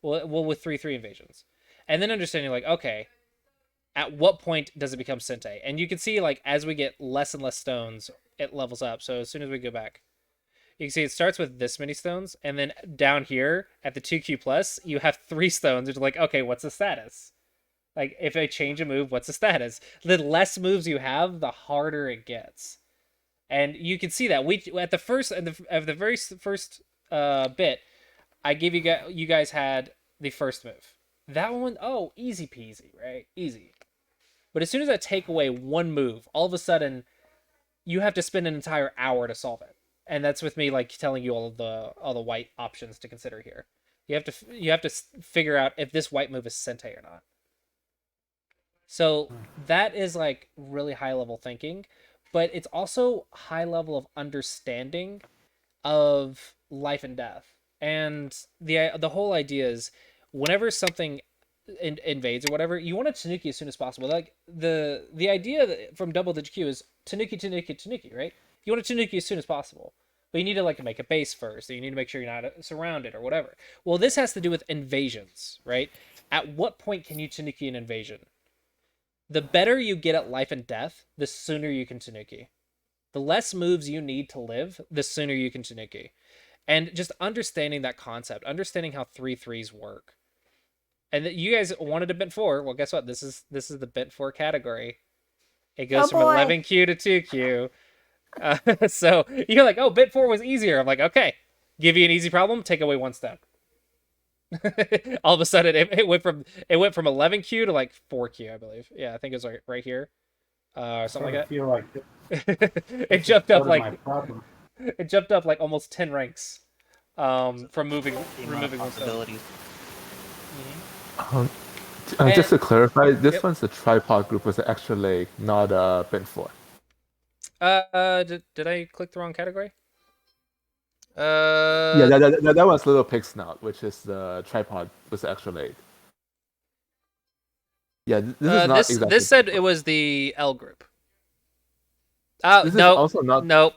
Well, with 3/3 invasions, and then understanding like, okay, at what point does it become Sente? And you can see like as we get less and less stones, it levels up. So as soon as we go back, you can see it starts with this many stones, and then down here at the 2Q plus, you have 3 stones. It's like, okay, what's the status? Like, if I change a move, what's the status? The less moves you have, the harder it gets. And you can see that we at the first at the very first bit, I gave you guys had the first move. That one, oh, easy peasy, right? Easy. But as soon as I take away one move, all of a sudden, you have to spend an entire hour to solve it. And that's with me like telling you all the white options to consider here. You have to figure out if this white move is Sente or not. So that is like really high level thinking, but it's also high level of understanding of life and death. And the whole idea is whenever something invades or whatever, you want to Tanuki as soon as possible. Like the idea from Double Digit Q is Tanuki, right? You want to Tanuki as soon as possible. But you need to like make a base first. So you need to make sure you're not surrounded or whatever. Well, this has to do with invasions, right? At what point can you Tanuki an invasion? The better you get at life and death, the sooner you can Tanuki. The less moves you need to live, the sooner you can Tanuki. And just understanding that concept, understanding how 3/3s work. And that you guys wanted a bent 4. Well, guess what? This is the bent 4 category. It goes from 11Q to 2Q. So you're like, oh, bent 4 was easier. I'm like, okay, give you an easy problem, take away 1 step. All of a sudden, it went from 11Q to like 4Q, I believe. Yeah, I think it was right here, or something like that. Feel like It jumped up my like problem. it jumped up like almost 10 ranks, from removing one stone. Possibilities. Just to clarify, this Yep. one's the tripod group with the extra leg, not bent 4. Did I click the wrong category? Yeah, that one's Little Pig Snout, which is the tripod with the extra leg. Yeah, this is not exactly. This said it was the L group. This no, is also not. No,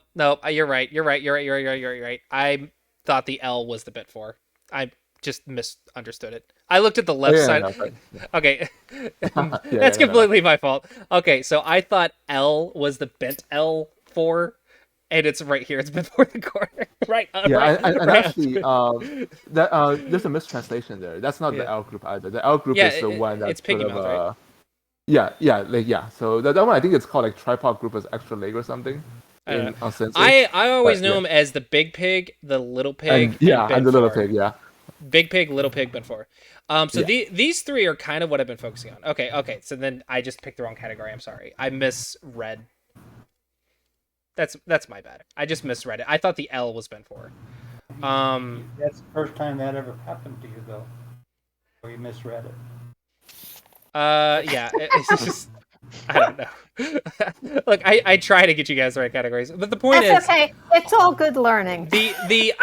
you're right. You're right. I thought the L was the bit 4. I just misunderstood it. I looked at the left side. No, right. Okay, that's completely my fault. Okay, so I thought L was the bent L4, and it's right here. It's before the corner. Right. Actually, there's a mistranslation there. That's not the L group either. The L group is the one that's it's piggy sort of, mouth, right? So that one, I think it's called like tripod group as extra leg or something. I always knew him as the big pig, the little pig, and the little pig, yeah. Big pig, little pig, bent 4. These 3 are kind of what I've been focusing on. Okay. So then I just picked the wrong category. I'm sorry. I misread. That's my bad. I just misread it. I thought the L was bent 4. That's the first time that ever happened to you, though, or you misread it. Yeah. It's just I don't know. Look, I try to get you guys the right categories, but the point That's is, okay. It's all good learning. the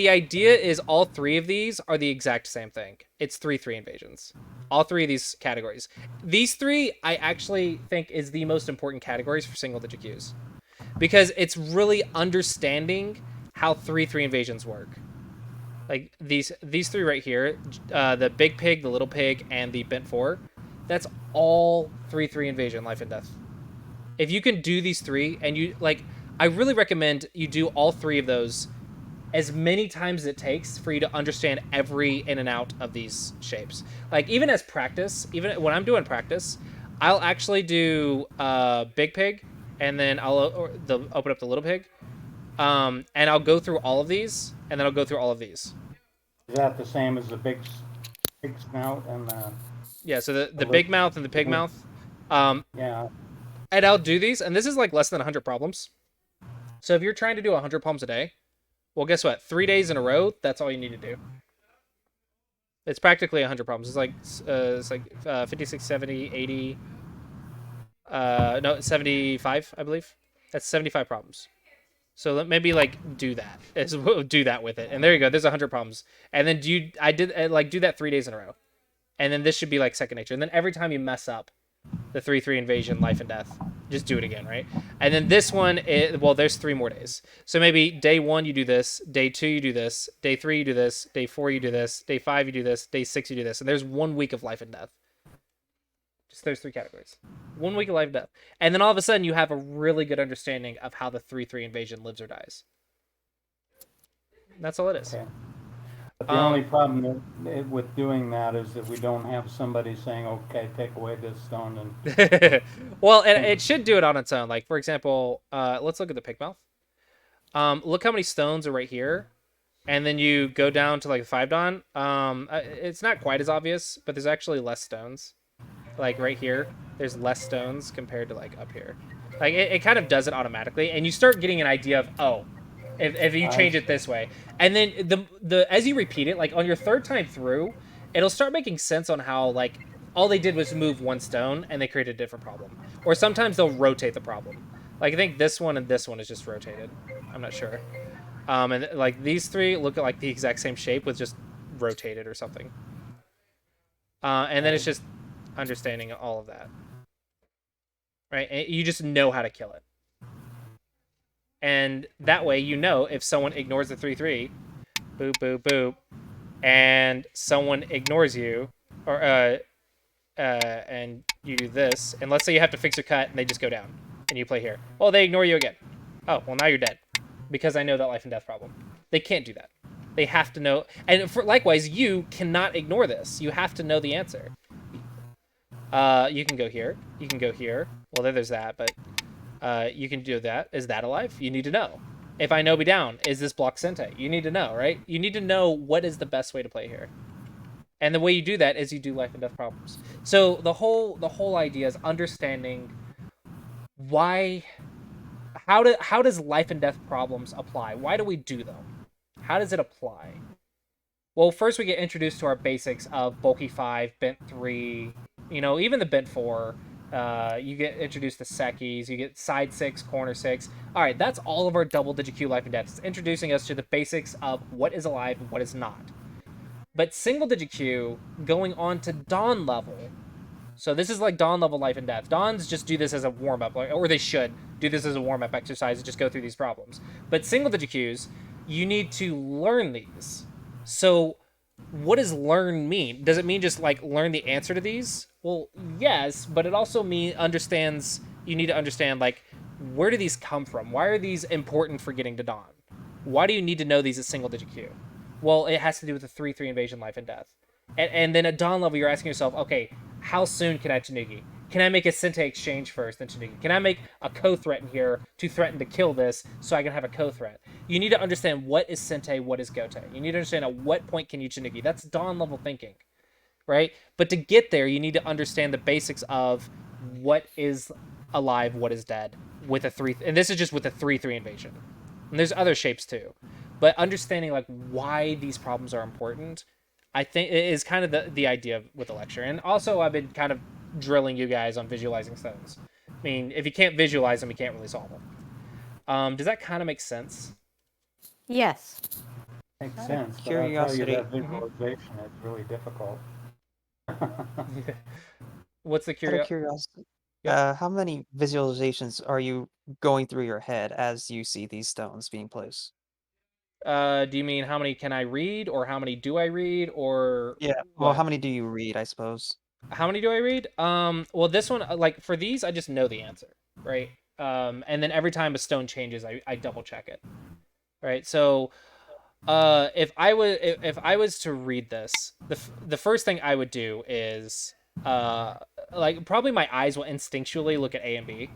idea is all 3 of these are the exact same thing. It's 3/3 invasions. All 3 of these categories. These 3 I actually think is the most important categories for single digit Qs, because it's really understanding how 3/3 invasions work. Like these 3 right here, the big pig, the little pig, and the bent 4. That's all 3/3 invasion, life and death. If you can do these 3, and you like, I really recommend you do all 3 of those as many times as it takes for you to understand every in and out of these shapes. Like even as practice, even when I'm doing practice, I'll actually do big pig, and then I'll open up the little pig, and I'll go through all of these, and then I'll go through all of these. Is that the same as the big snout and the? Yeah, so the big mouth and the pig mouth. Yeah. And I'll do these, and this is like less than 100 problems. So if you're trying to do 100 problems a day, well, guess what? 3 days in a row, that's all you need to do. It's practically 100 problems. It's like 56, 70, 80. No, 75, I believe. That's 75 problems. So maybe like do that with it, and there you go. There's 100 problems, and then do that 3 days in a row. And then this should be like second nature. And then every time you mess up, The 3/3 invasion, life and death. Just do it again, right? And then this one, well, there's 3 more days. So maybe day 1 you do this, day 2 you do this, day 3 you do this, day 4 you do this, day 5 you do this, day 6 you do this. And there's 1 week of life and death. Just those 3 categories. 1 week of life and death. And then all of a sudden you have a really good understanding of how the 3/3 invasion lives or dies. That's all it is. Okay. But the only problem with doing that is that we don't have somebody saying, okay, take away this stone and... Well, it should do it on its own. Like, for example, let's look at the pigmouth. Look how many stones are right here. And then you go down to like 5 Dawn. It's not quite as obvious, but there's actually less stones. Like right here, there's less stones compared to like up here. Like it kind of does it automatically. And you start getting an idea of, oh, if you change it this way. And then the as you repeat it, like on your 3rd time through, it'll start making sense on how like all they did was move 1 stone and they created a different problem. Or sometimes they'll rotate the problem. Like I think this one and this one is just rotated. I'm not sure. And like these 3 look at like the exact same shape with just rotated or something. And then it's just understanding all of that. Right? And you just know how to kill it. And that way, you know, if someone ignores the 3/3, boop, boop, boop, and someone ignores you, or and you do this, and let's say you have to fix your cut, and they just go down, and you play here. Oh, they ignore you again. Oh, well, now you're dead, because I know that life and death problem. They can't do that. They have to know, and likewise, you cannot ignore this. You have to know the answer. You can go here. You can go here. Well, there's that, but... you can do that. Is that alive? You need to know. If I know be down, is this block Sente? You need to know, right? You need to know what is the best way to play here. And the way you do that is you do life and death problems. So the whole idea is understanding why, how does life and death problems apply? Why do we do them? How does it apply? Well, first we get introduced to our basics of bulky 5, bent 3, you know, even the bent 4. You get introduced to Sekis, you get side 6, corner 6. All right, that's all of our double-digit Q life and death. It's introducing us to the basics of what is alive and what is not. But single-digit Q, going on to Dawn level. So this is like Dawn level life and death. Dawns just do this as a warm-up, or they should do this as a warm-up exercise and just go through these problems. But single-digit Qs, you need to learn these. So what does learn mean? Does it mean just like learn the answer to these? Well, yes, but it also you need to understand like where do these come from? Why are these important for getting to Dawn? Why do you need to know these at single digit Q? Well, it has to do with the 3/3 invasion life and death. And then at Dawn level, you're asking yourself, okay, how soon can I Tanuki? Can I make a Sente exchange first, then Tanuki? Can I make a co-threat in here to threaten to kill this so I can have a co-threat? You need to understand what is Sente, what is Gote. You need to understand at what point can you Tanuki. That's Dawn level thinking, right? But to get there, you need to understand the basics of what is alive, what is dead, with a 3, and this is just with a 3/3 invasion. And there's other shapes too. But understanding like why these problems are important, I think is kind of the idea with the lecture. And also I've been kind of drilling you guys on visualizing stones. I mean, if you can't visualize them, you can't really solve them. Does that kind of make sense? Yes. Makes sense, but Curiosity. I'll tell you that visualization is really difficult. What's the Out of curiosity, Yep. how many visualizations are you going through your head as you see these stones being placed? Do you mean how many can I read, or how many do I read, or Yeah. Well, what? how many do you read, I suppose? How many do I read? Well, this one, like for these, I just know the answer, right? And then every time a stone changes, I double check it, right? So, if I was to read this, the first thing I would do is, like probably my eyes will instinctually look at A and B,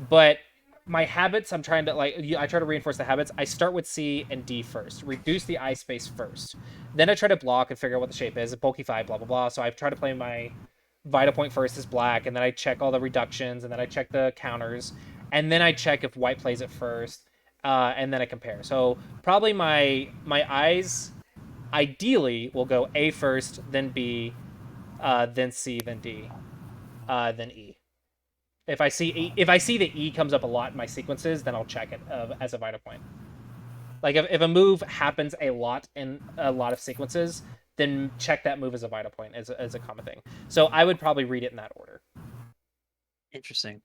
but my habits, I'm trying to I try to reinforce the habits. I start with C and D first, reduce the eye space first. Then I try to block and figure out what the shape is. A bulky 5, blah, blah, blah. So I try to play my Vita point first as black, and then I check all the reductions, and then I check the counters, and then I check if white plays it first, and then I compare. So probably my eyes ideally will go A first, then B, then C, then D, then E. If I see the E comes up a lot in my sequences, then I'll check it as a Vita point. Like if a move happens a lot in a lot of sequences, then check that move as a Vita point as a common thing. So I would probably read it in that order. Interesting.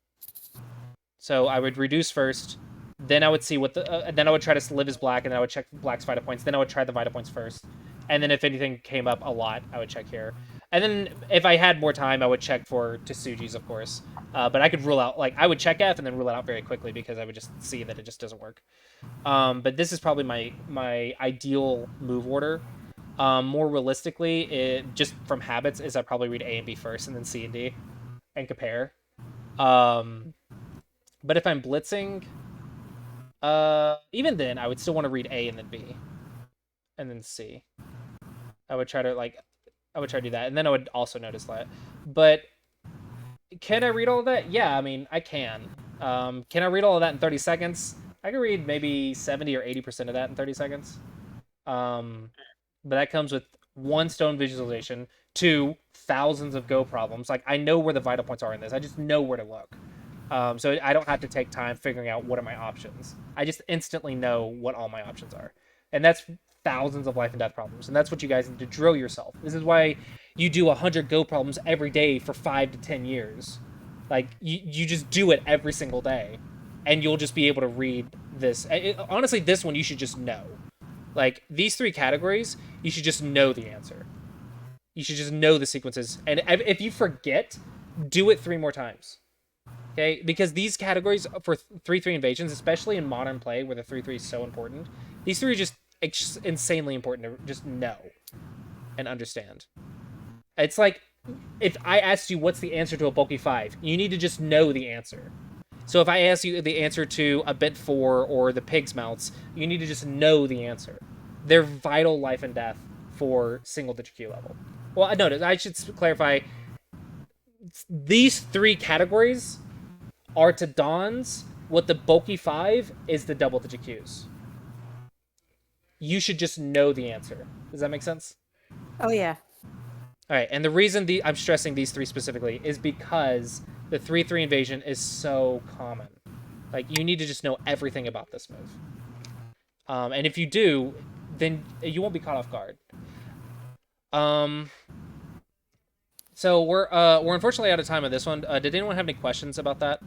So I would reduce first, then I would see what the then I would try to live as black, and then I would check black's Vita points. Then I would try the Vita points first, and then if anything came up a lot, I would check here. And then if I had more time, I would check for Tsuji's, of course. But I could rule out, like, I would check F and then rule it out very quickly because I would just see that it just doesn't work. But this is probably my ideal move order. More realistically, just from habits, is I probably read A and B first and then C and D and compare. But if I'm blitzing, even then, I would still want to read A and then B and then C. I would try to do that, and then I would also notice that. But can I read all of that? Yeah, I mean, I can. Can I read all of that in 30 seconds? I can read maybe 70 or 80% of that in 30 seconds. But that comes with 1 stone visualization, 2 thousands of Go problems. Like, I know where the vital points are in this. I just know where to look. So I don't have to take time figuring out what are my options. I just instantly know what all my options are. And that's thousands of life and death problems. And that's what you guys need to drill yourself. This is why you do 100 Go problems every day for 5 to 10 years. Like, you just do it every single day. And you'll just be able to read this. Honestly, this one you should just know. Like, these 3 categories, you should just know the answer. You should just know the sequences. And if you forget, do it 3 more times. Okay? Because these categories for 3-3 invasions, especially in modern play where the 3-3 is so important, these 3 are just insanely important to just know and understand. It's like if I asked you what's the answer to a bulky 5, you need to just know the answer. So if I ask you the answer to a bit 4 or the pig's mouths, you need to just know the answer. They're vital life and death for single-digit Q level. Well, no, I should clarify. These 3 categories are to Dons what the bulky 5 is the double-digit Qs. You should just know the answer. Does that make sense? Oh, yeah. All right, and the reason I'm stressing these 3 specifically is because the 3-3 invasion is so common. Like, you need to just know everything about this move. And if you do, then you won't be caught off guard. So we're unfortunately out of time on this one. Did anyone have any questions about that?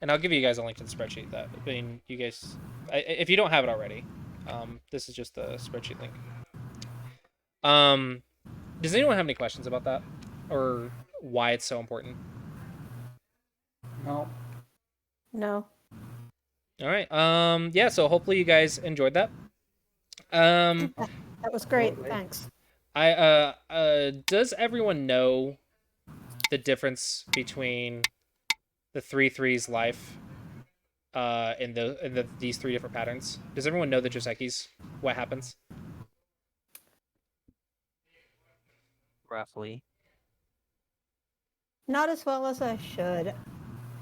And I'll give you guys a link to the spreadsheet. That, I mean, you guys, if you don't have it already, this is just the spreadsheet link. Does anyone have any questions about that, or why it's so important? No. No. All right. Yeah. So hopefully you guys enjoyed that. That was great. Thanks. Does everyone know the difference between the 3-3's life in these 3 different patterns? Does everyone know the Joseki's? What happens? Roughly. Not as well as I should.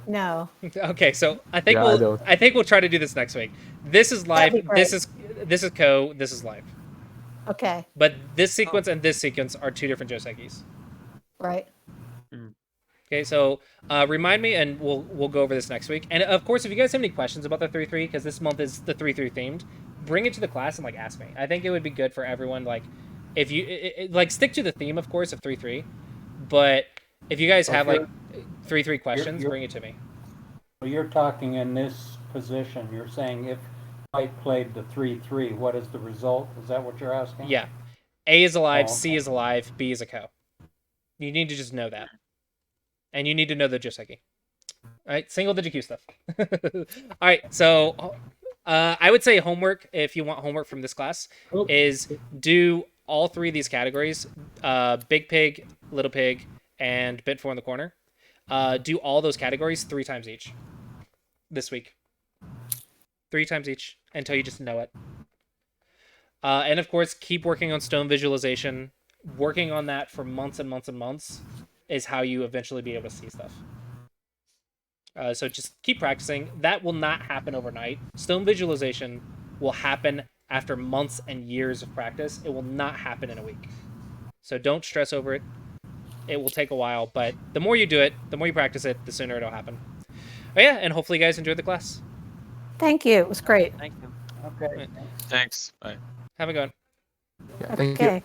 No. Okay, so I think Yeah, I think we'll try to do this next week. This is live. That'd be great. This is Ko. This is live. Okay. But this sequence and this sequence are 2 different Joseki's. Right. Okay, so remind me, and we'll go over this next week. And of course, if you guys have any questions about the 3-3, because this month is the 3-3 themed, bring it to the class and ask me. I think it would be good for everyone. Like, if you stick to the theme, of course, of 3-3, but if you guys have 3-3 questions, bring it to me. You're talking in this position. You're saying if White played the 3-3, what is the result? Is that what you're asking? Yeah, A is alive, Oh, okay. C is alive, B is a Ko. You need to just know that. And you need to know the Joseki. All right, single-digit Q stuff. All right, so I would say homework, if you want homework from this class, is do all 3 of these categories, Big Pig, Little Pig, and Bit 4 in the corner. Do all those categories 3 times each this week. 3 times each until you just know it. And of course, keep working on stone visualization. Working on that for months and months and months is how you eventually be able to see stuff. So just keep practicing. That will not happen overnight. Stone visualization will happen after months and years of practice. It will not happen in a week. So don't stress over it. It will take a while, but the more you do it, the more you practice it, the sooner it'll happen. Oh yeah, and hopefully you guys enjoyed the class. Thank you. It was great. Thank you. Okay. Thanks. Bye. Have a good one. Yeah, thank you. Okay.